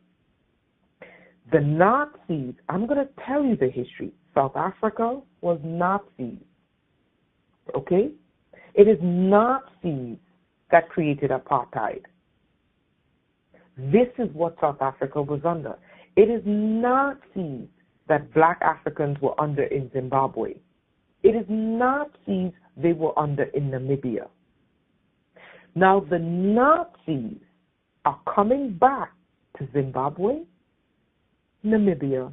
S2: The Nazis, I'm going to tell you the history. South Africa was Nazis. Okay? It is Nazis that created apartheid. This is what South Africa was under. It is Nazis that black Africans were under in Zimbabwe. It is Nazis they were under in Namibia. Now the Nazis are coming back to Zimbabwe, Namibia,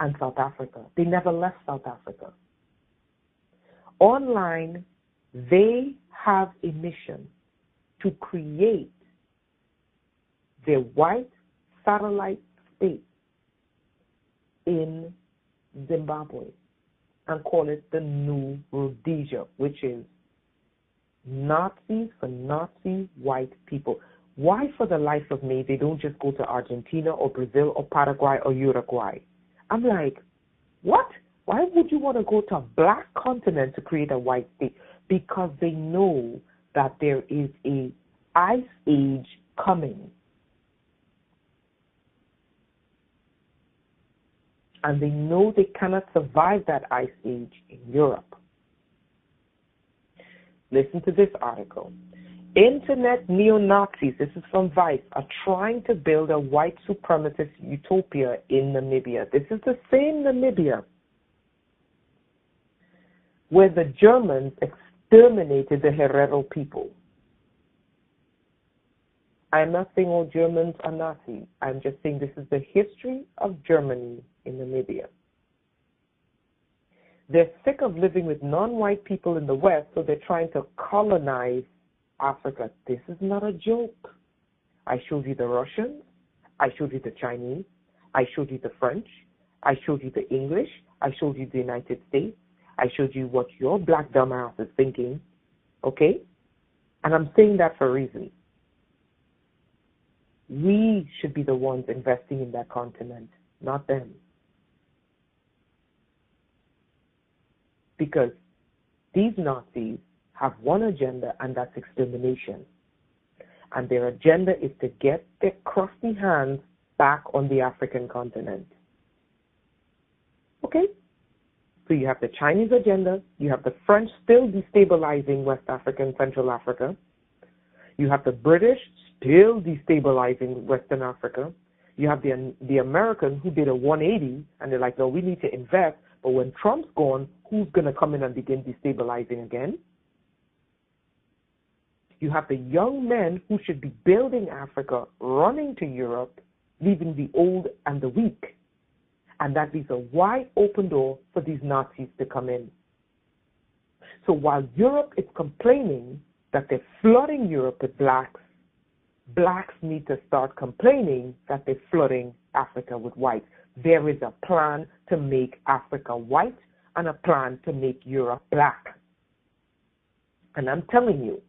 S2: and South Africa. They never left South Africa. Online, they have a mission to create their white satellite state in Zimbabwe and call it the New Rhodesia, which is Nazis for Nazi white people. Why, for the life of me, they don't just go to Argentina or Brazil or Paraguay or Uruguay? I'm like, what? Why would you want to go to a black continent to create a white state? Because they know that there is a ice age coming. And they know they cannot survive that ice age in Europe. Listen to this article. Internet neo-Nazis, this is from Vice, are trying to build a white supremacist utopia in Namibia. This is the same Namibia where the Germans exterminated the Herero people. I'm not saying all Germans are Nazis. I'm just saying this is the history of Germany in Namibia. They're sick of living with non-white people in the West, so they're trying to colonize Africa. This is not a joke. I showed you the Russians. I showed you the Chinese. I showed you the French. I showed you the English. I showed you the United States. I showed you what your black dumbass is thinking. Okay? And I'm saying that for a reason. We should be the ones investing in that continent, not them. Because these Nazis have one agenda, and that's extermination. And their agenda is to get their crusty hands back on the African continent. Okay? So you have the Chinese agenda, you have the French still destabilizing West Africa and Central Africa, you have the British still destabilizing Western Africa, you have the Americans who did a 180, and they're like, no, we need to invest, but when Trump's gone, who's going to come in and begin destabilizing again? You have the young men who should be building Africa, running to Europe, leaving the old and the weak. And that leaves a wide open door for these Nazis to come in. So while Europe is complaining that they're flooding Europe with blacks, blacks need to start complaining that they're flooding Africa with whites. There is a plan to make Africa white and a plan to make Europe black. And I'm telling you,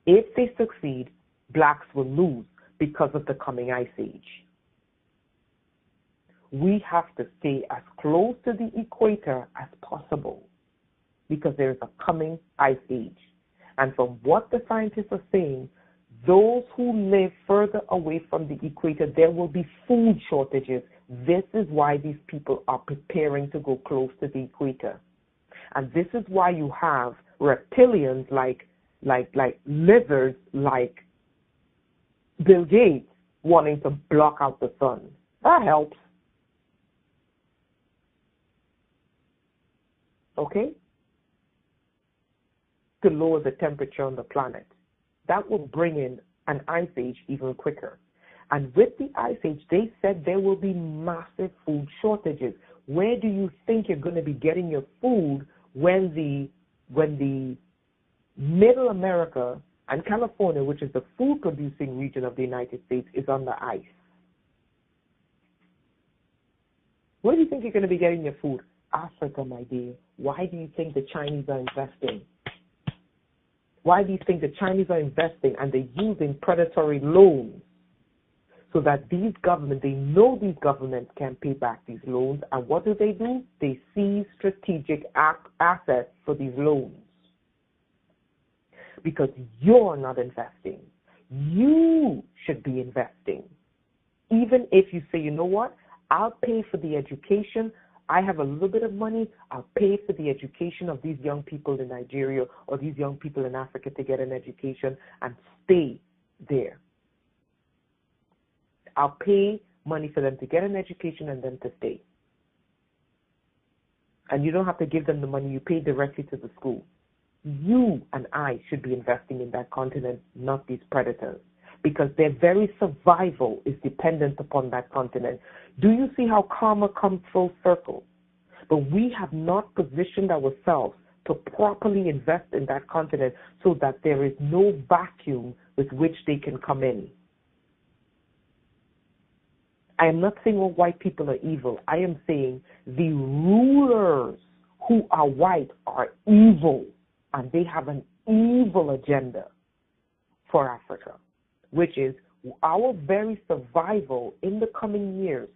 S2: if they succeed, blacks will lose because of the coming ice age. We have to stay as close to the equator as possible because there is a coming ice age. And from what the scientists are saying, those who live further away from the equator, there will be food shortages. This is why these people are preparing to go close to the equator. And this is why you have reptilians like lizards like Bill Gates wanting to block out the sun. That helps. Okay? To lower the temperature on the planet. That will bring in an ice age even quicker. And with the ice age, they said there will be massive food shortages. Where do you think you're going to be getting your food when the Middle America and California, which is the food-producing region of the United States, is on the ice? Where do you think you're going to be getting your food? Africa, my dear. Why do you think the Chinese are investing? Why do you think the Chinese are investing and they're using predatory loans so that these governments, they know these governments can't pay back these loans, and what do? They seize strategic assets for these loans. Because you're not investing. You should be investing. Even if you say, you know what, I'll pay for the education. I have a little bit of money. I'll pay for the education of these young people in Nigeria or these young people in Africa to get an education and stay there. I'll pay money for them to get an education and then to stay. And you don't have to give them the money. You pay directly to the school. You and I should be investing in that continent, not these predators, because their very survival is dependent upon that continent. Do you see how karma comes full circle? But we have not positioned ourselves to properly invest in that continent so that there is no vacuum with which they can come in. I am not saying all white people are evil. I am saying the rulers who are white are evil, and they have an evil agenda for Africa, which is our very survival in the coming years.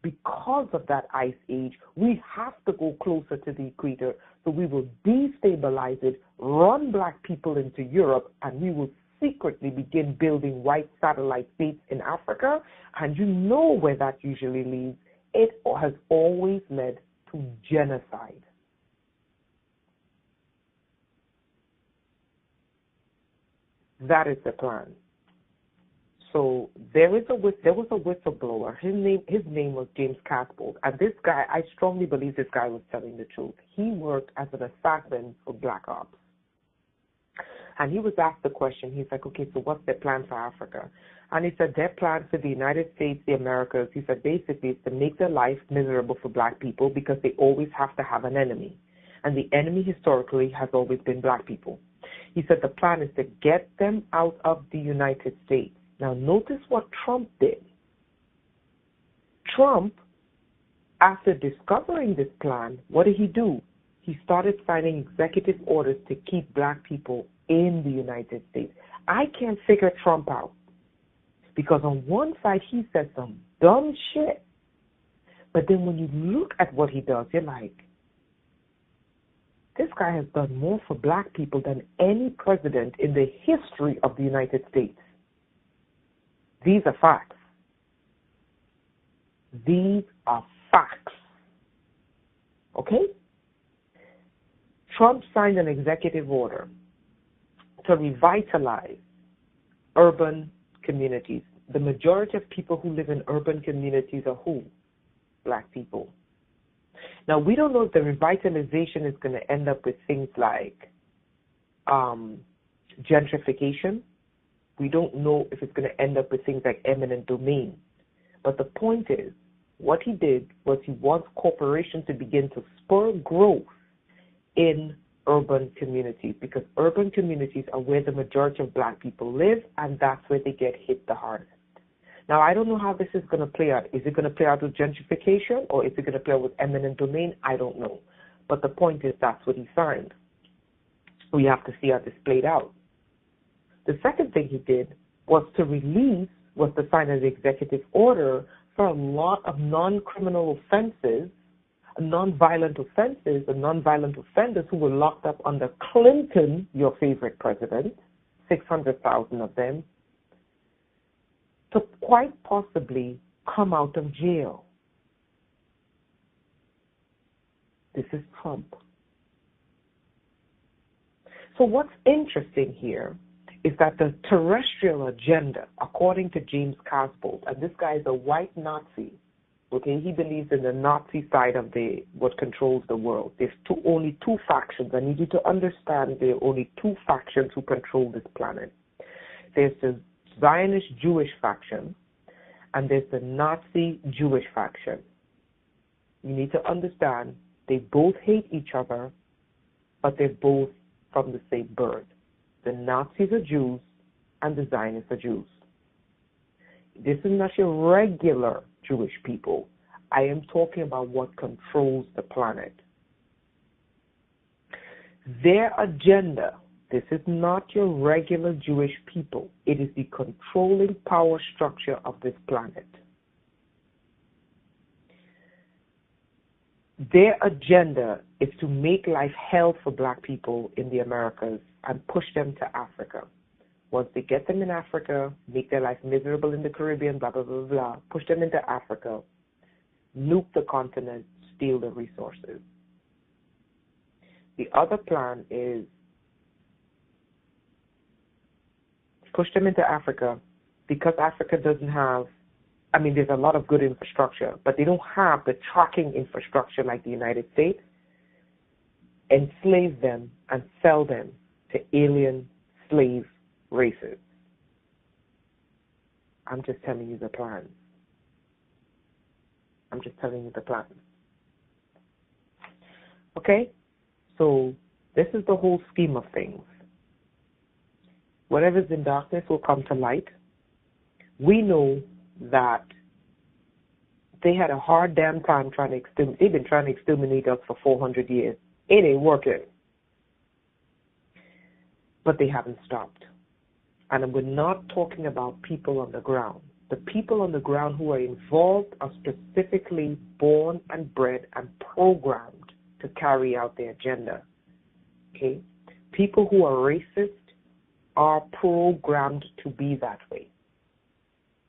S2: Because of that ice age, we have to go closer to the equator, so we will destabilize it, run black people into Europe, and we will secretly begin building white satellite states in Africa. And you know where that usually leads. It has always led to genocide. That is the plan. So there was a whistleblower. His name was James Casbolt, and this guy, I strongly believe this guy was telling the truth. He worked as an assassin for Black Ops, and he was asked the question. He's like, okay, so what's their plan for Africa? And he said their plan for the United States, the Americas, he said basically is to make their life miserable for black people because they always have to have an enemy, and the enemy historically has always been black people. He said the plan is to get them out of the United States. Now, notice what Trump did. Trump, after discovering this plan, what did he do? He started signing executive orders to keep black people in the United States. I can't figure Trump out because on one side he says some dumb shit, but then when you look at what he does, you're like, this guy has done more for black people than any president in the history of the United States. These are facts. These are facts. Okay? Trump signed an executive order to revitalize urban communities. The majority of people who live in urban communities are who? Black people. Now, we don't know if the revitalization is going to end up with things like gentrification. We don't know if it's going to end up with things like eminent domain. But the point is, what he did was he wants corporations to begin to spur growth in urban communities, because urban communities are where the majority of black people live, and that's where they get hit the hardest. Now, I don't know how this is going to play out. Is it going to play out with gentrification, or is it going to play out with eminent domain? I don't know. But the point is, that's what he signed. We have to see how this played out. The second thing he did was to sign an executive order for a lot of non-criminal offenses, non-violent offenses, and non-violent offenders who were locked up under Clinton, your favorite president, 600,000 of them, to quite possibly come out of jail. This is Trump. So what's interesting here is that the terrestrial agenda, according to James Casbolt, and this guy is a white Nazi, okay, he believes in the Nazi side of what controls the world. There's only two factions. I need you to understand there are only two factions who control this planet. There's the Zionist Jewish faction, and there's the Nazi Jewish faction. You need to understand they both hate each other, but they're both from the same bird. The Nazis are Jews, and the Zionists are Jews. This is not your regular Jewish people. I am talking about what controls the planet. Their agenda, this is not your regular Jewish people. It is the controlling power structure of this planet. Their agenda is to make life hell for black people in the Americas and push them to Africa. Once they get them in Africa, make their life miserable in the Caribbean, blah, blah, blah, blah, push them into Africa, nuke the continent, steal the resources. The other plan is push them into Africa because Africa doesn't have, there's a lot of good infrastructure, but they don't have the tracking infrastructure like the United States. Enslave them and sell them to alien slave races. I'm just telling you the plan. Okay? So this is the whole scheme of things. Whatever's in darkness will come to light. We know that they had a hard damn time they've been trying to exterminate us for 400 years. It ain't working. But they haven't stopped. And we're not talking about people on the ground. The people on the ground who are involved are specifically born and bred and programmed to carry out their agenda. Okay? People who are racist are programmed to be that way.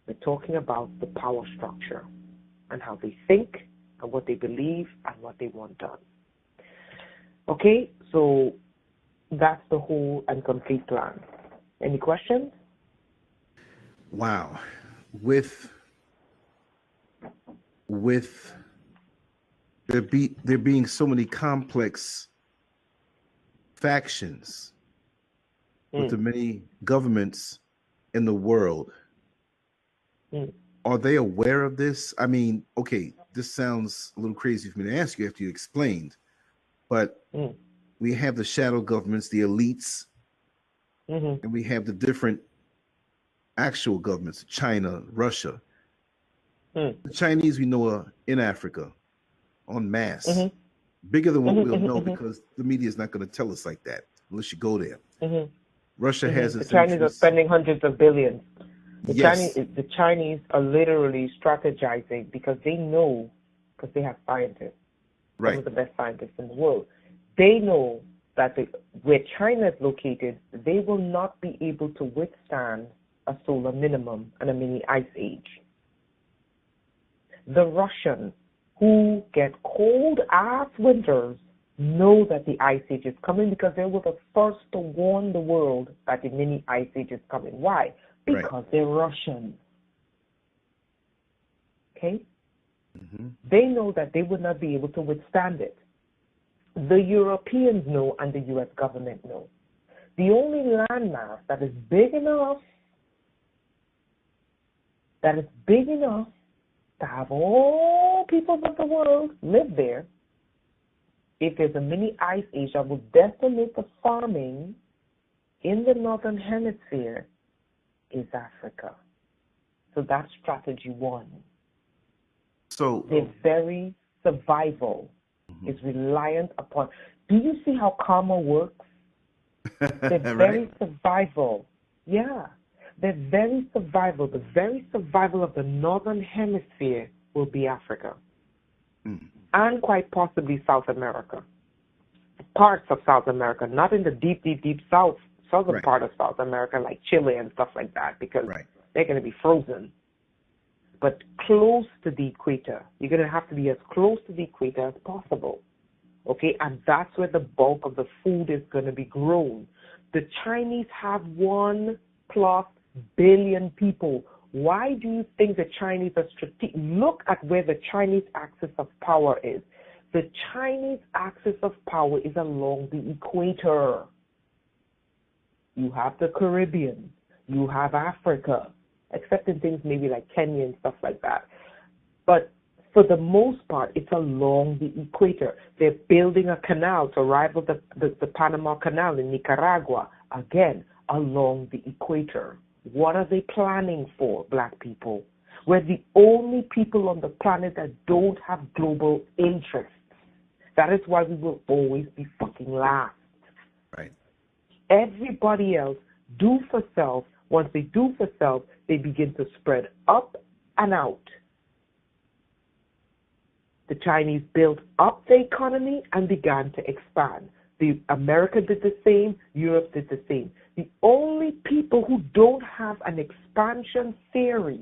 S2: We're talking about the power structure and how they think and what they believe and what they want done. Okay, so that's the whole and complete plan. Any questions?
S3: Wow. With there being so many complex factions with the many governments in the world, are they aware of this? I mean, okay, this sounds a little crazy for me to ask you after you explained, but we have the shadow governments, the elites, and we have the different actual governments, China, Russia. The Chinese, we know, are in Africa en masse, bigger than what we'll know because the media is not going to tell us like that unless you go there. Russia has its
S2: The Chinese
S3: interests.
S2: are spending hundreds of billions.
S3: Yes.
S2: The Chinese are literally strategizing because they know, because they have scientists,
S3: Right.
S2: some of the best scientists in the world. They know that where China is located, they will not be able to withstand a solar minimum and a mini ice age. The Russians, who get cold-ass winters, know that the ice age is coming because they were the first to warn the world that the mini ice age is coming. Why? Because they're Russians. Okay? They know that they would not be able to withstand it. The Europeans know and the U.S. government know. The only landmass that is big enough to have all peoples of the world live there, if there's a mini ice age that will decimate the farming in the northern hemisphere, is Africa. So that's strategy one. So their very survival is reliant upon. Do you see how karma works? Their very survival. Yeah. Their very survival, the very survival of the northern hemisphere will be Africa. And quite possibly South America. Parts of South America, not in the deep, deep, deep southern part of South America, like Chile and stuff like that, because they're going to be frozen. But close to the equator. You're going to have to be as close to the equator as possible. Okay? And that's where the bulk of the food is going to be grown. The Chinese have 1+ billion people. Why do you think the Chinese are strategic? Look at where the Chinese axis of power is. The Chinese axis of power is along the equator. You have the Caribbean. You have Africa, except in things maybe like Kenya and stuff like that. But for the most part, it's along the equator. They're building a canal to rival the Panama Canal in Nicaragua, again, along the equator. What are they planning for, black people? We're the only people on the planet that don't have global interests. That is why we will always be fucking last.
S3: Right.
S2: Everybody else do for self. Once they do for self, they begin to spread up and out. The Chinese built up the economy and began to expand. America did the same. Europe did the same. The only people who don't have an expansion theory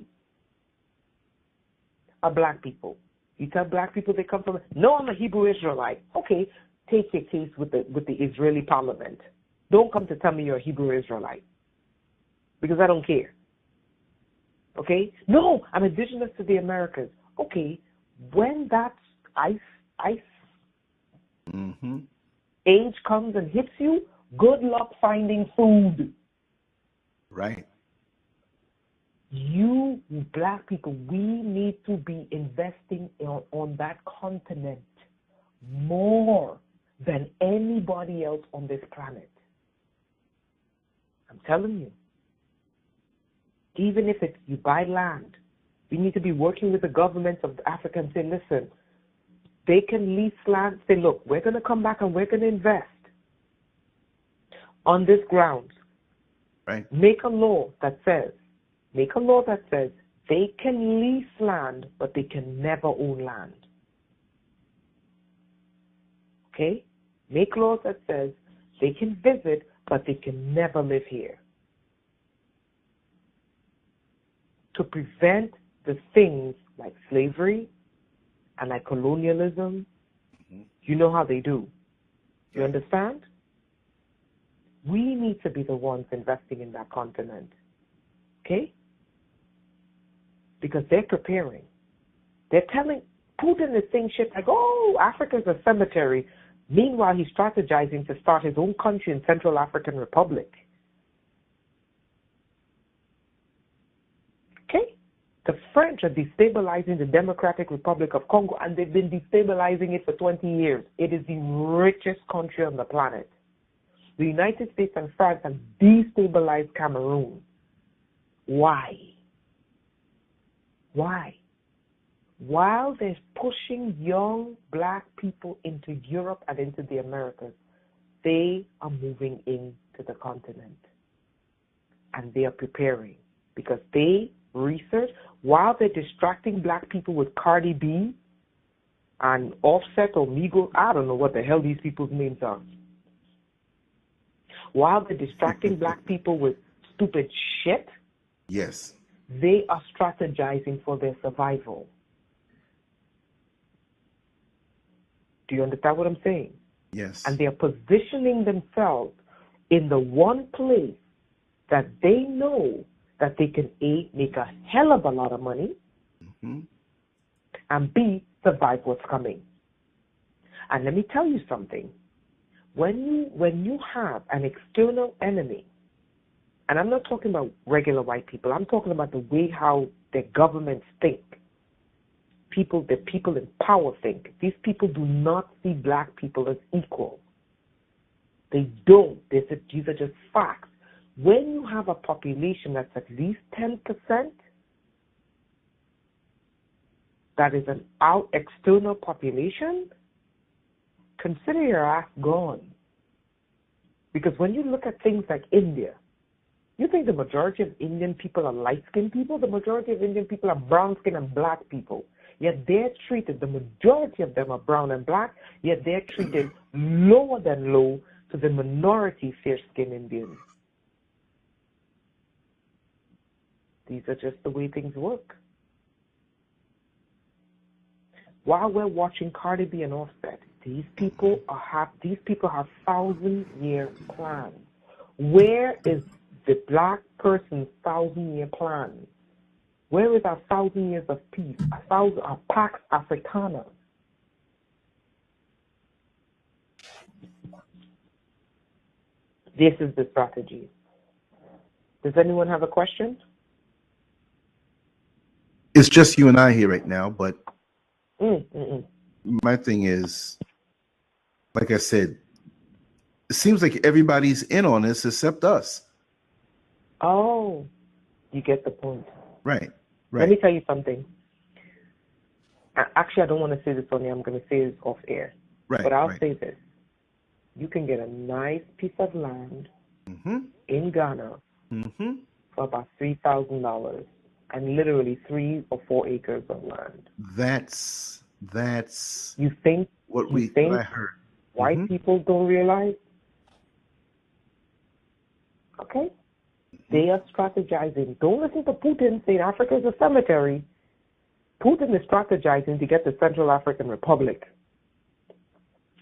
S2: are black people. You tell black people they come from, no, I'm a Hebrew Israelite. Okay, take your case with the Israeli parliament. Don't come to tell me you're a Hebrew Israelite, because I don't care. Okay? No, I'm indigenous to the Americas. Okay, when that ice age comes and hits you, good luck finding food.
S3: Right.
S2: You, black people, we need to be investing on that continent more than anybody else on this planet. I'm telling you. Even if it's you buy land, we need to be working with the governments of Africa and say, listen, they can lease land, say, look, we're going to come back and we're going to invest on this grounds.
S3: Right.
S2: Make a law that says they can lease land, but they can never own land. Okay? Make laws that says they can visit, but they can never live here. To prevent the things like slavery and like colonialism, you know how they do. You understand? We need to be the ones investing in that continent. Okay? because they're preparing. They're telling Putin is saying shit like, oh, Africa's a cemetery. Meanwhile, he's strategizing to start his own country in Central African Republic. Okay? The French are destabilizing the Democratic Republic of Congo, and they've been destabilizing it for 20 years. It is the richest country on the planet. The United States and France have destabilized Cameroon. Why? Why? While they're pushing young black people into Europe and into the Americas, they are moving into the continent. And they are preparing because they research, while they're distracting black people with Cardi B and Offset or Migos, I don't know what the hell these people's names are. While they're distracting black people with stupid shit,
S3: yes,
S2: they are strategizing for their survival. Do you understand what I'm saying?
S3: Yes.
S2: And they are positioning themselves in the one place that they know that they can A, make a hell of a lot of money, and B, survive what's coming. And let me tell you something. When you have an external enemy, and I'm not talking about regular white people, I'm talking about the way how their governments think. The people in power think. These people do not see black people as equal. They don't. These are just facts. When you have a population that's at least 10%, that is an out external population, consider your ass gone. Because when you look at things like India, you think the majority of Indian people are light-skinned people? The majority of Indian people are brown-skinned and black people. Yet they're treated, the majority of them are brown and black, yet they're treated lower than low to the minority fair-skinned Indians. These are just the way things work. While we're watching Cardi B and Offset, these people have 1,000-year plans. Where is the black person's 1,000-year plan? Where is our 1,000 years of peace? Our Pax Africana? This is the strategy. Does anyone have a question?
S3: It's just you and I here right now, but my thing is, like I said, it seems like everybody's in on this except us.
S2: Oh, you get the point.
S3: Right.
S2: Let me tell you something. Actually, I don't want to say this on air. I'm going to say this off air.
S3: Right.
S2: But I'll say this. You can get a nice piece of land in Ghana for about $3,000 and literally 3 or 4 acres of land.
S3: That's
S2: you think
S3: what I heard.
S2: White people don't realize? Okay? They are strategizing. Don't listen to Putin saying Africa is a cemetery. Putin is strategizing to get the Central African Republic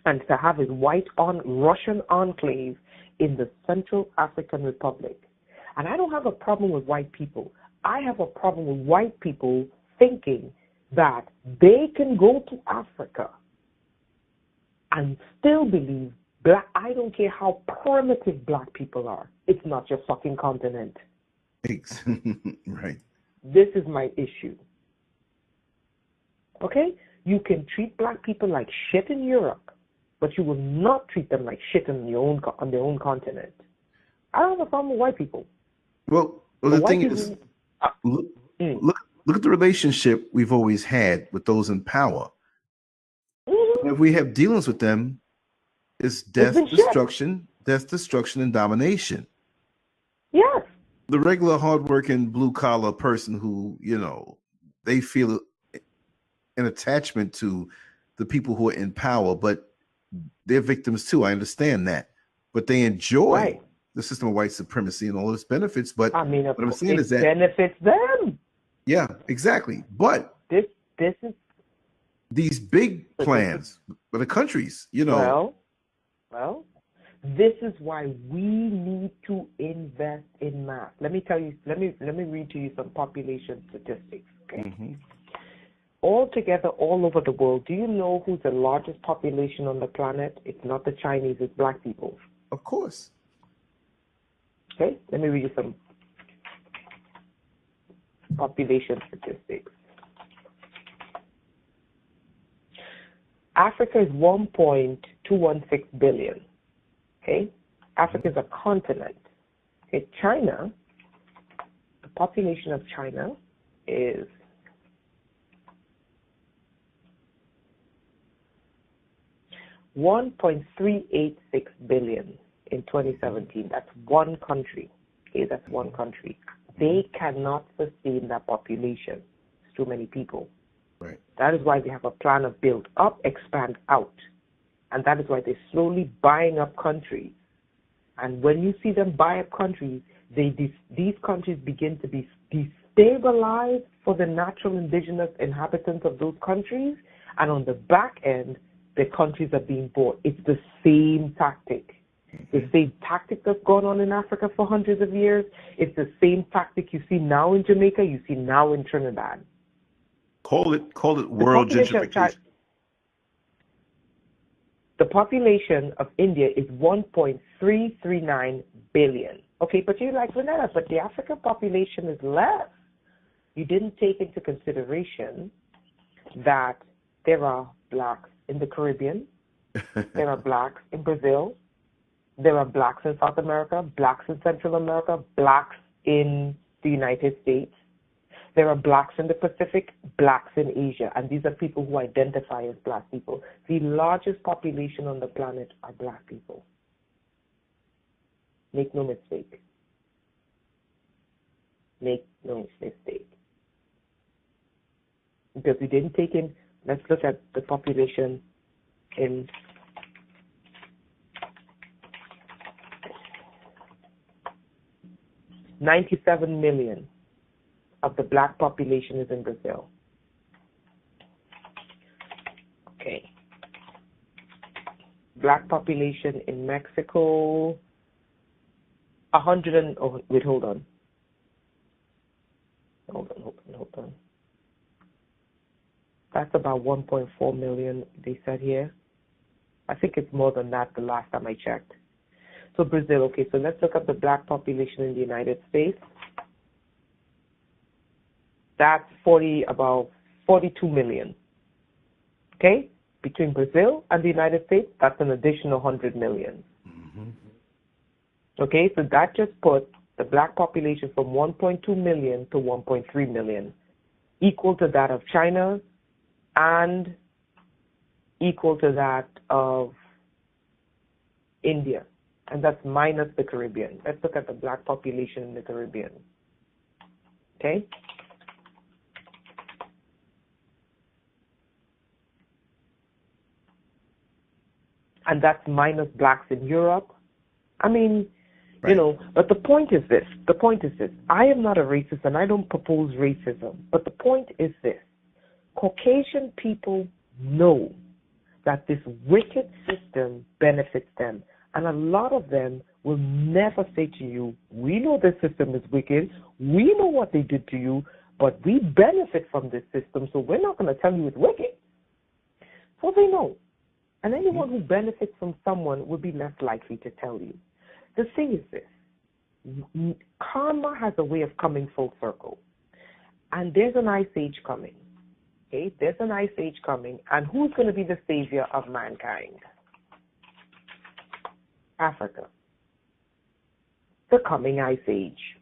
S2: and to have his Russian enclave in the Central African Republic. And I don't have a problem with white people. I have a problem with white people thinking that they can go to Africa and still believe I don't care how primitive black people are. It's not your fucking continent.
S3: Right.
S2: This is my issue. Okay? You can treat black people like shit in Europe, but you will not treat them like shit on their own continent. I don't have a problem with white people.
S3: Well the thing is, look at the relationship we've always had with those in power. If we have dealings with them, it's death, destruction, and domination.
S2: Yes.
S3: The regular, hardworking, blue-collar person who, they feel an attachment to the people who are in power, but they're victims too. I understand that. But they enjoy the system of white supremacy and all its benefits. But
S2: I mean,
S3: what I'm saying is that
S2: benefits them.
S3: Yeah, exactly. But
S2: this is
S3: these big plans for the countries,
S2: Well, This is why we need to invest in math. Let me tell you, let me read to you some population statistics, okay?
S3: Mm-hmm.
S2: Altogether, all over the world, do you know who's the largest population on the planet? It's not the Chinese, it's black people.
S3: Of course.
S2: Okay, let me read you some population statistics. Africa is 1.216 billion. Okay, Africa is a continent. Okay, China, the population of China is 1.386 billion in 2017. That's one country. Okay, that's one country. They cannot sustain that population. It's too many people.
S3: Right.
S2: That is why they have a plan of build up, expand out. And that is why they're slowly buying up countries. And when you see them buy up countries, these countries begin to be destabilized for the natural indigenous inhabitants of those countries. And on the back end, the countries are being bought. It's the same tactic. The same tactic that's gone on in Africa for hundreds of years. It's the same tactic you see now in Jamaica, you see now in Trinidad.
S3: Call it world gentrification.
S2: The population of India is 1.339 billion. Okay, but you're like, Vanessa, but the African population is less. You didn't take into consideration that there are blacks in the Caribbean, there are blacks in Brazil, there are blacks in South America, blacks in Central America, blacks in the United States. There are blacks in the Pacific, blacks in Asia, and these are people who identify as black people. The largest population on the planet are black people. Make no mistake. Make no mistake. Because we didn't take in, let's look at the population in 97 million of the black population is in Brazil. Okay. Black population in Mexico, hold on. That's about 1.4 million, they said here. I think it's more than that the last time I checked. So Brazil, okay, so let's look at the black population in the United States. That's about 42 million. Okay? Between Brazil and the United States, that's an additional 100 million.
S3: Mm-hmm.
S2: Okay, so that just put the black population from 1.2 million to 1.3 million, equal to that of China and equal to that of India. And that's minus the Caribbean. Let's look at the black population in the Caribbean. Okay? And that's minus blacks in Europe. I mean, right. You know, but the point is this. I am not a racist and I don't propose racism. But the point is this. Caucasian people know that this wicked system benefits them. And a lot of them will never say to you, we know this system is wicked. We know what they did to you, but we benefit from this system, so we're not going to tell you it's wicked. So they know. And anyone who benefits from someone will be less likely to tell you. The thing is this. Karma has a way of coming full circle. And there's an ice age coming. Okay? There's an ice age coming. And who's going to be the savior of mankind? Africa. The coming ice age.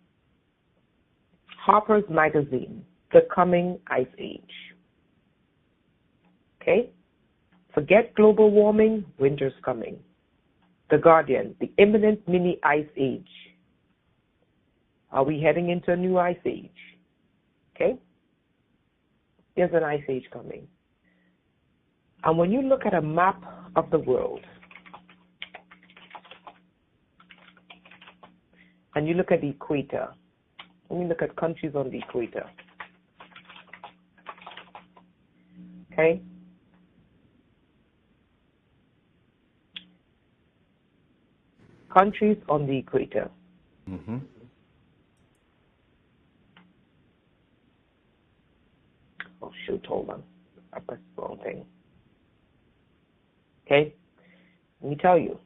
S2: Harper's Magazine. The coming ice age. Okay? Forget global warming, winter's coming. The Guardian, the imminent mini ice age. Are we heading into a new ice age? Okay? There's an ice age coming. And when you look at a map of the world, and you look at the equator, let me look at countries on the equator. Okay? countries on the equator.
S3: Mm-hmm.
S2: Oh, shoot, hold on. I pressed the wrong thing. Okay? Let me tell you.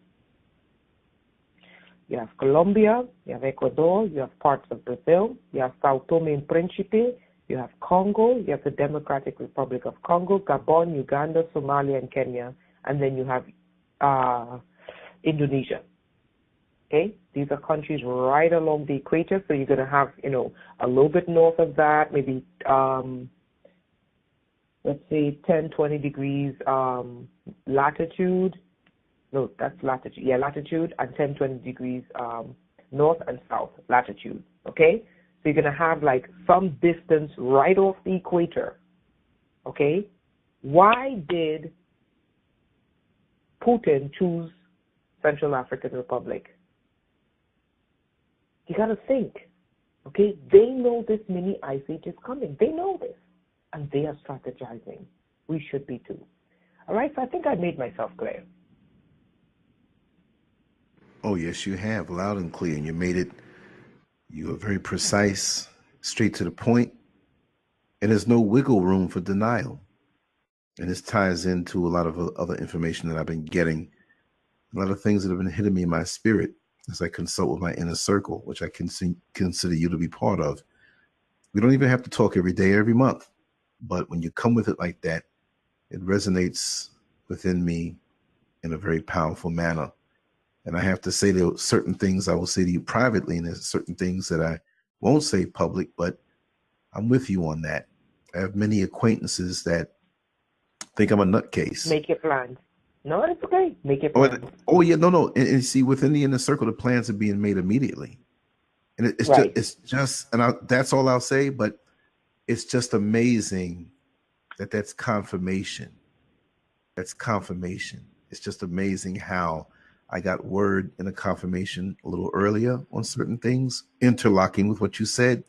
S2: You have Colombia, you have Ecuador, you have parts of Brazil, you have Sao Tome and Principe, you have Congo, you have the Democratic Republic of Congo, Gabon, Uganda, Somalia, and Kenya, and then you have Indonesia. Okay? These are countries right along the equator, so you're going to have, a little bit north of that, maybe, let's say 10, 20 degrees latitude. No, that's latitude. Yeah, latitude, and 10, 20 degrees north and south latitude. Okay? So you're going to have like some distance right off the equator. Okay? Why did Putin choose Central African Republic? You got to think. Okay? They know this mini ice age is coming. They know this. And they are strategizing. We should be too. All right? So I think I made myself clear.
S3: Oh, yes, you have, loud and clear. And you are very precise, straight to the point, and there's no wiggle room for denial. And this ties into a lot of other information that I've been getting, a lot of things that have been hitting me in my spirit as I consult with my inner circle, which I consider you to be part of. We don't even have to talk every day, every month. But when you come with it like that, it resonates within me in a very powerful manner. And I have to say there are certain things I will say to you privately, and there's certain things that I won't say public, but I'm with you on that. I have many acquaintances that think I'm a nutcase.
S2: Make your plans. No, it's okay. Make your plans.
S3: Oh yeah, no. And see, within the inner circle, the plans are being made immediately. And it's
S2: right.
S3: just, that's all I'll say, but it's just amazing that's confirmation. That's confirmation. It's just amazing how I got word in a confirmation a little earlier on certain things, interlocking with what you said.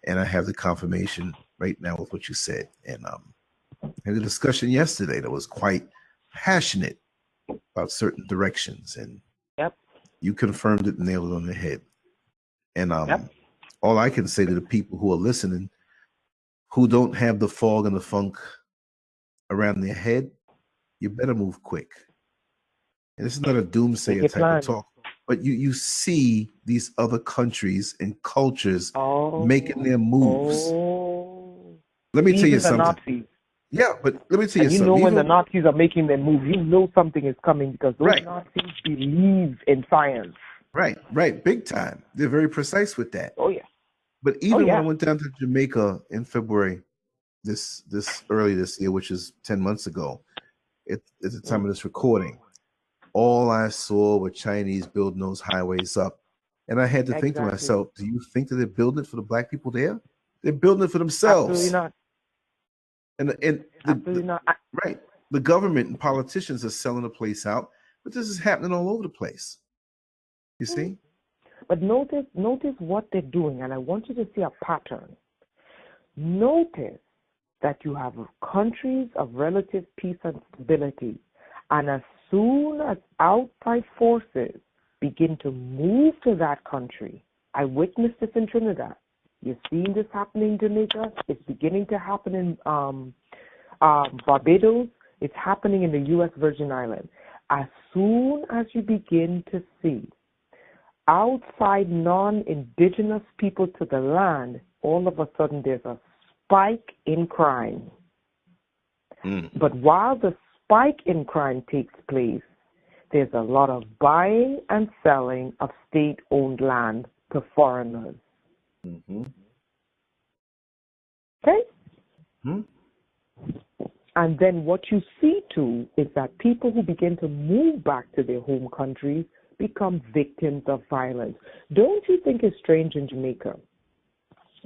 S3: And I have the confirmation right now with what you said. And I had a discussion yesterday that was quite passionate about certain directions. And you confirmed it and nailed it on the head. And all I can say to the people who are listening, who don't have the fog and the funk around their head, you better move quick. And this is not a doomsayer type of talk, but you see these other countries and cultures making their moves. Let me tell you something.
S2: Nazis.
S3: Yeah, but let me tell you something.
S2: You know when the Nazis are making their move, you know something is coming because those Nazis believe in science.
S3: Right, big time. They're very precise with that.
S2: Oh yeah.
S3: But even when I went down to Jamaica in February, this early this year, which is 10 months ago, at the time of this recording, all I saw were Chinese building those highways up. And I had to think to myself, do you think that they're building it for the black people there? They're building it for themselves.
S2: Absolutely not.
S3: Absolutely not. Right. The government and politicians are selling the place out, but this is happening all over the place. You see?
S2: But notice what they're doing, and I want you to see a pattern. Notice that you have countries of relative peace and stability, and as soon as outside forces begin to move to that country, I witnessed this in Trinidad. You're seeing this happening in Jamaica. It's beginning to happen in Barbados. It's happening in the U.S. Virgin Islands. As soon as you begin to see outside non-indigenous people to the land, all of a sudden there's a spike in crime. But while the spike in crime takes place, there's a lot of buying and selling of state-owned land to foreigners. Okay? And then what you see too is that people who begin to move back to their home countries become victims of violence. Don't you think it's strange in Jamaica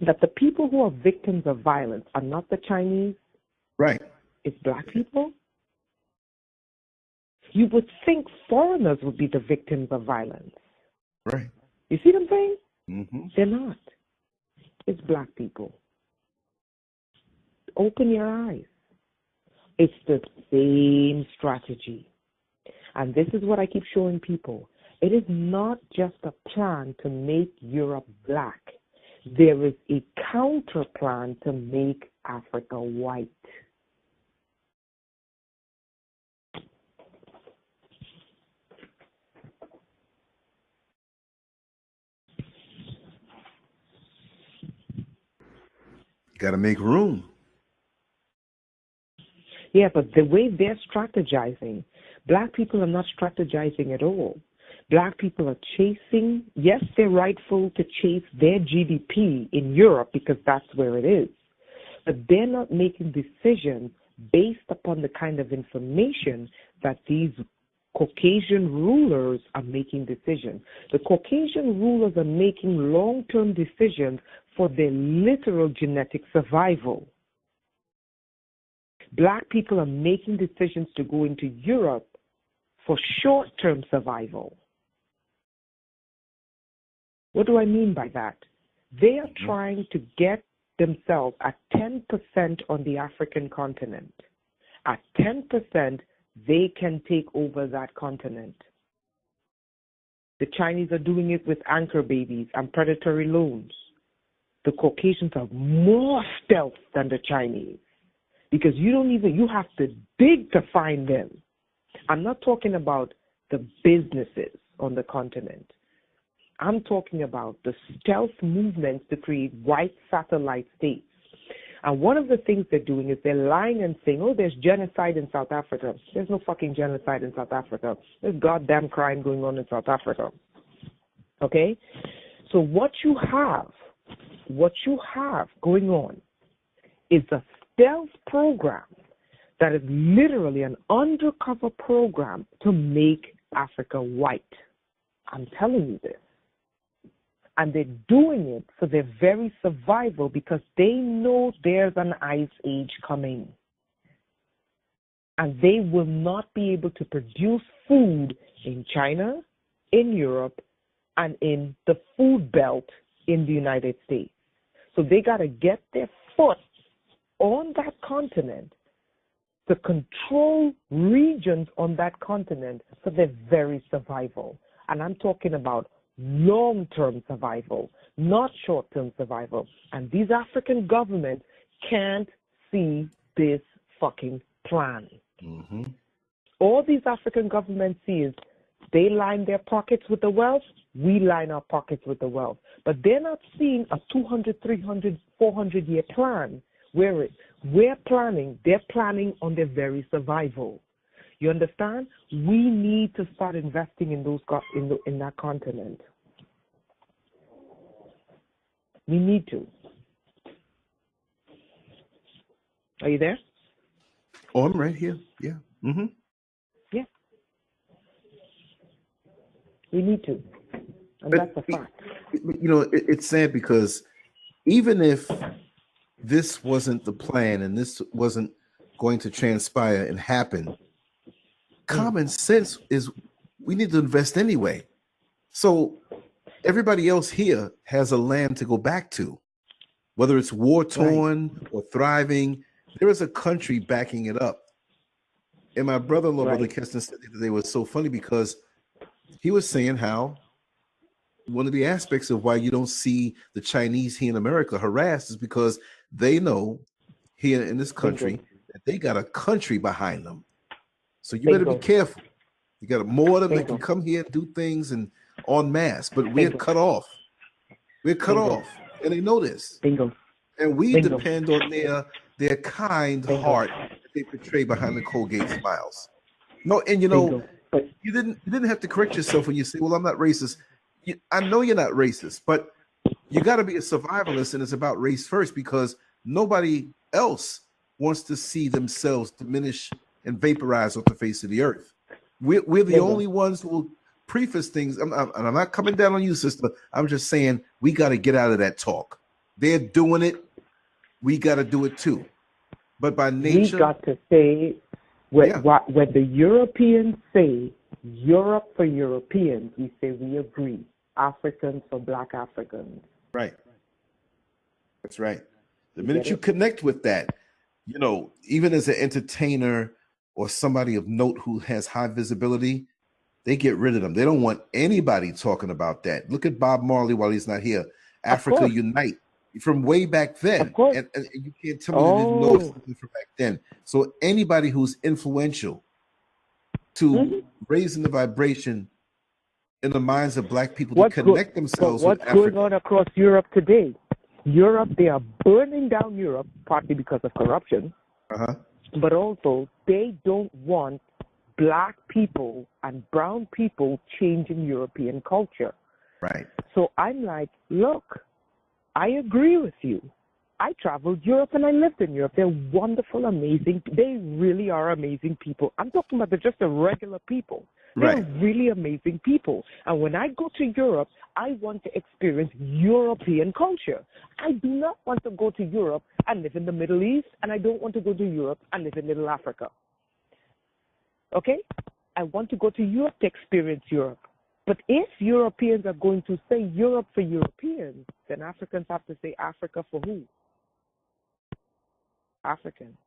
S2: that the people who are victims of violence are not the Chinese?
S3: Right.
S2: It's black people? You would think foreigners would be the victims of violence.
S3: Right.
S2: You see what I'm saying? They're not. It's black people. Open your eyes. It's the same strategy. And this is what I keep showing people. It is not just a plan to make Europe black. There is a counter plan to make Africa white.
S3: Got to make room.
S2: Yeah, but the way they're strategizing, black people are not strategizing at all. Black people are chasing, yes, they're rightful to chase their GDP in Europe because that's where it is. But they're not making decisions based upon the kind of information that these Caucasian rulers are making decisions. The Caucasian rulers are making long-term decisions for their literal genetic survival. Black people are making decisions to go into Europe for short-term survival. What do I mean by that? They are trying to get themselves at 10% on the African continent. At 10%, they can take over that continent. The Chinese are doing it with anchor babies and predatory loans. The Caucasians are more stealth than the Chinese because you have to dig to find them. I'm not talking about the businesses on the continent. I'm talking about the stealth movements to create white satellite states. And one of the things they're doing is they're lying and saying, oh, there's genocide in South Africa. There's no fucking genocide in South Africa. There's goddamn crime going on in South Africa. Okay? So what you have going on is a stealth program that is literally an undercover program to make Africa white. I'm telling you this. And they're doing it for their very survival because they know there's an ice age coming. And they will not be able to produce food in China, in Europe, and in the food belt in the United States. So they got to get their foot on that continent to control regions on that continent for their very survival. And I'm talking about long-term survival, not short-term survival. And these African governments can't see this fucking plan.
S3: Mm-hmm.
S2: All these African governments see is they line their pockets with the wealth, we line our pockets with the wealth. But they're not seeing a 200, 300, 400-year plan where they're planning on their very survival. You understand? We need to start investing in in that continent. We need to. Are you there?
S3: Oh, I'm right here. Yeah. Mm-hmm.
S2: Yeah. We need to. And
S3: but,
S2: that's a fact.
S3: It's sad because even if this wasn't the plan and this wasn't going to transpire and happen, common sense is we need to invest anyway. So everybody else here has a land to go back to, whether it's war-torn or thriving. There is a country backing it up. And my brother-in-law, Brother Keston, said that they were so funny because he was saying how one of the aspects of why you don't see the Chinese here in America harassed is because they know here in this country that they got a country behind them. So you better be careful. You got more of them that can come here and do things and en masse, but we're cut off. We're cut off, and they know this. And we depend on their kind heart that they portray behind the Colgate smiles. No, and you didn't have to correct yourself when you say, "Well, I'm not racist." I know you're not racist, but you got to be a survivalist, and it's about race first because nobody else wants to see themselves diminish and vaporize off the face of the earth. We're the only ones who will preface things. I'm not coming down on you, sister. I'm just saying we got to get out of that talk. They're doing it. We got to do it too. But by nature,
S2: we got to say when the Europeans say Europe for Europeans, we say we agree. Africans for Black Africans.
S3: Right. That's right. The minute you connect with that, even as an entertainer or somebody of note who has high visibility, they get rid of them. They don't want anybody talking about that. Look at Bob Marley while he's not here. Africa Unite from way back then. And you can't tell me they didn't know something from back then. So anybody who's influential to raising the vibration in the minds of black people to connect themselves with Africa.
S2: What's going on across Europe today? Europe, they are burning down Europe, partly because of corruption, but also they don't want black people and brown people changing European culture.
S3: Right.
S2: So I'm like, look, I agree with you. I traveled Europe and I lived in Europe. They're wonderful, amazing. They really are amazing people. I'm talking about just the regular people. They're really amazing people. And when I go to Europe, I want to experience European culture. I do not want to go to Europe and live in the Middle East, and I don't want to go to Europe and live in Middle Africa. Okay? I want to go to Europe to experience Europe. But if Europeans are going to say Europe for Europeans, then Africans have to say Africa for who? African.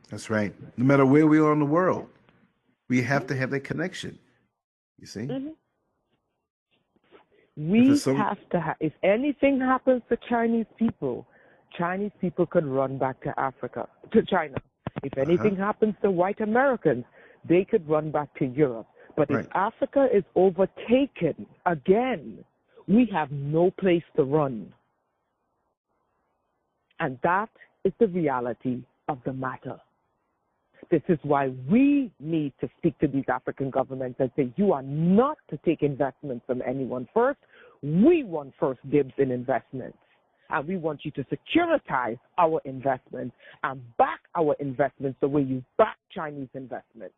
S3: That's right. No matter where we are in the world, we have to have that connection. You see?
S2: We have to have, if anything happens to Chinese people could run back to Africa, to China. If anything happens to white Americans, they could run back to Europe. But if Africa is overtaken again, we have no place to run. And that is the reality of the matter. This is why we need to speak to these African governments and say, you are not to take investments from anyone first. We want first dibs in investments. And we want you to securitize our investments and back our investments the way you back Chinese investments.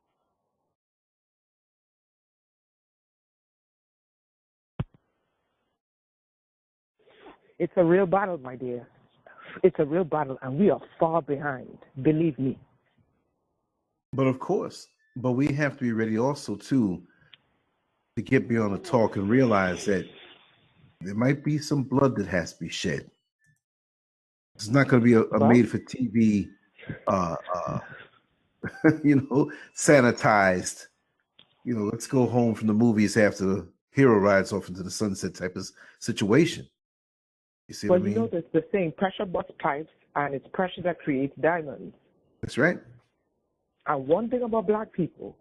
S2: It's a real battle, my dear. It's a real battle, and we are far behind, believe me.
S3: But of course, but we have to be ready also, too, to get beyond the talk and realize that there might be some blood that has to be shed. It's not going to be a made-for-TV, sanitized, let's go home from the movies after the hero rides off into the sunset type of situation. You see what I mean?
S2: Well, there's the saying, pressure busts pipes, and it's pressure that creates diamonds.
S3: That's right.
S2: And one thing about black people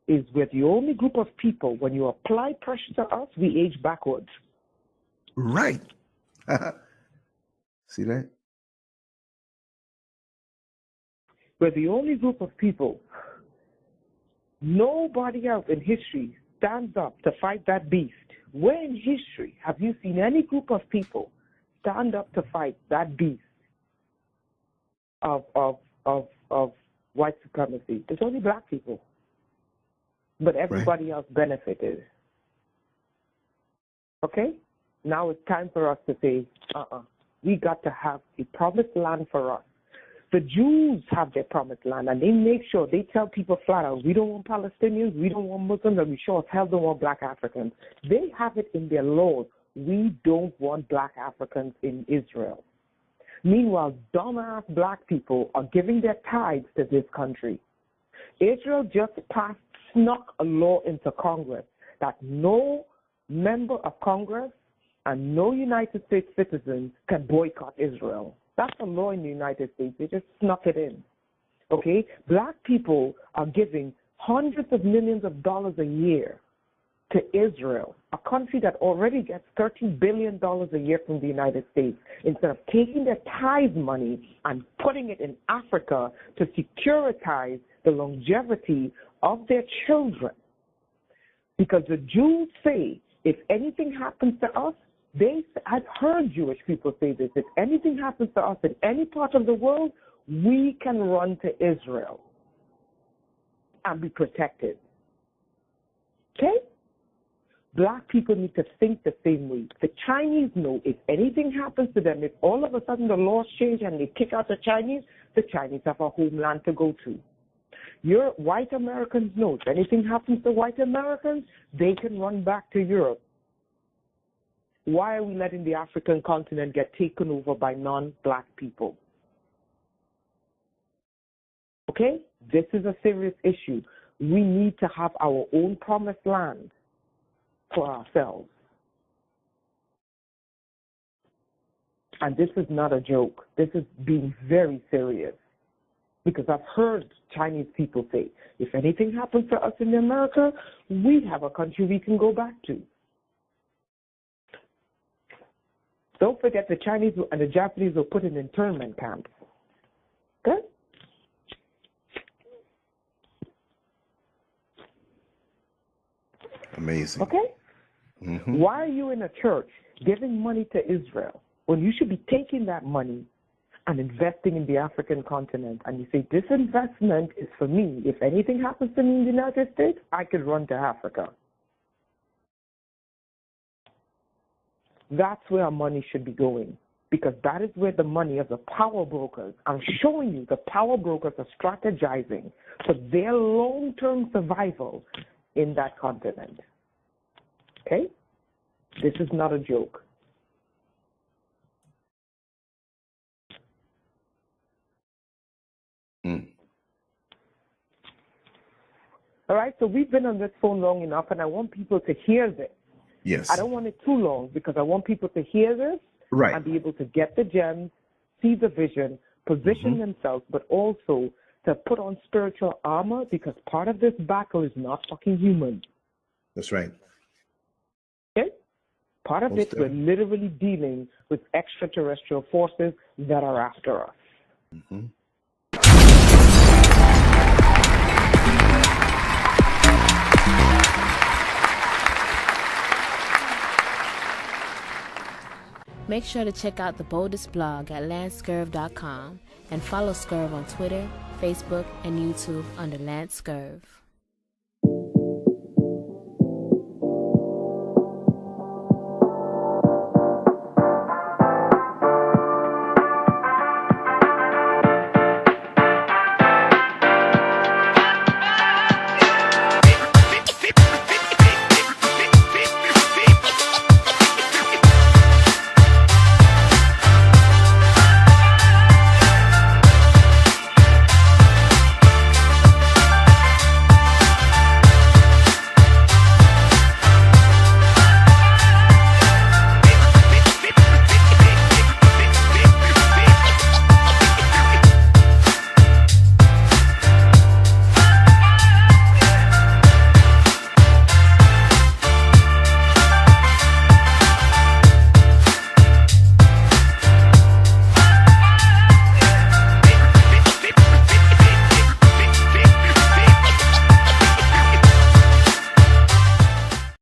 S2: is we're the only group of people, when you apply pressure to us, we age backwards.
S3: Right. See that?
S2: We're the only group of people. Nobody else in history stands up to fight that beast. Where in history have you seen any group of people stand up to fight that beast of white supremacy? It's only black people. But everybody else benefited. Okay? Now it's time for us to say, we got to have a promised land for us. The Jews have their promised land, and they make sure, they tell people flat out, we don't want Palestinians, we don't want Muslims, and we sure as hell don't want black Africans. They have it in their laws. We don't want black Africans in Israel. Meanwhile, dumbass black people are giving their tithes to this country. Israel just snuck a law into Congress that no member of Congress and no United States citizens can boycott Israel. That's a law in the United States. They just snuck it in. Okay? Black people are giving hundreds of millions of dollars a year to Israel, a country that already gets $30 billion a year from the United States, instead of taking their tithe money and putting it in Africa to securitize the longevity of their children. Because the Jews say, if anything happens to us, I've heard Jewish people say this, if anything happens to us in any part of the world, we can run to Israel and be protected. Okay? Black people need to think the same way. The Chinese know if anything happens to them, if all of a sudden the laws change and they kick out the Chinese have a homeland to go to. Your white Americans know if anything happens to white Americans, they can run back to Europe. Why are we letting the African continent get taken over by non-black people? Okay? This is a serious issue. We need to have our own promised land for ourselves. And this is not a joke. This is being very serious. Because I've heard Chinese people say, if anything happens to us in America, we have a country we can go back to. Don't forget the Chinese and the Japanese were put in internment camps. Okay?
S3: Amazing.
S2: Okay?
S3: Mm-hmm.
S2: Why are you in a church giving money to Israel when you should be taking that money and investing in the African continent? And you say, this investment is for me. If anything happens to me in the United States, I could run to Africa. That's where our money should be going, because that is where the money of the power brokers, I'm showing you the power brokers are strategizing for their long-term survival in that continent. Okay? This is not a joke. All right, so we've been on this phone long enough, and I want people to hear this.
S3: Yes.
S2: I don't want it too long, because I want people to hear this
S3: Right.
S2: and be able to get the gems, see the vision, position themselves, but also to put on spiritual armor, because part of this battle is not fucking human.
S3: That's right.
S2: Okay? Part of it, we're literally dealing with extraterrestrial forces that are after us.
S3: Mm-hmm.
S1: Make sure to check out the boldest blog at lancescurv.com and follow Scurv on Twitter, Facebook, and YouTube under Lance Scurv.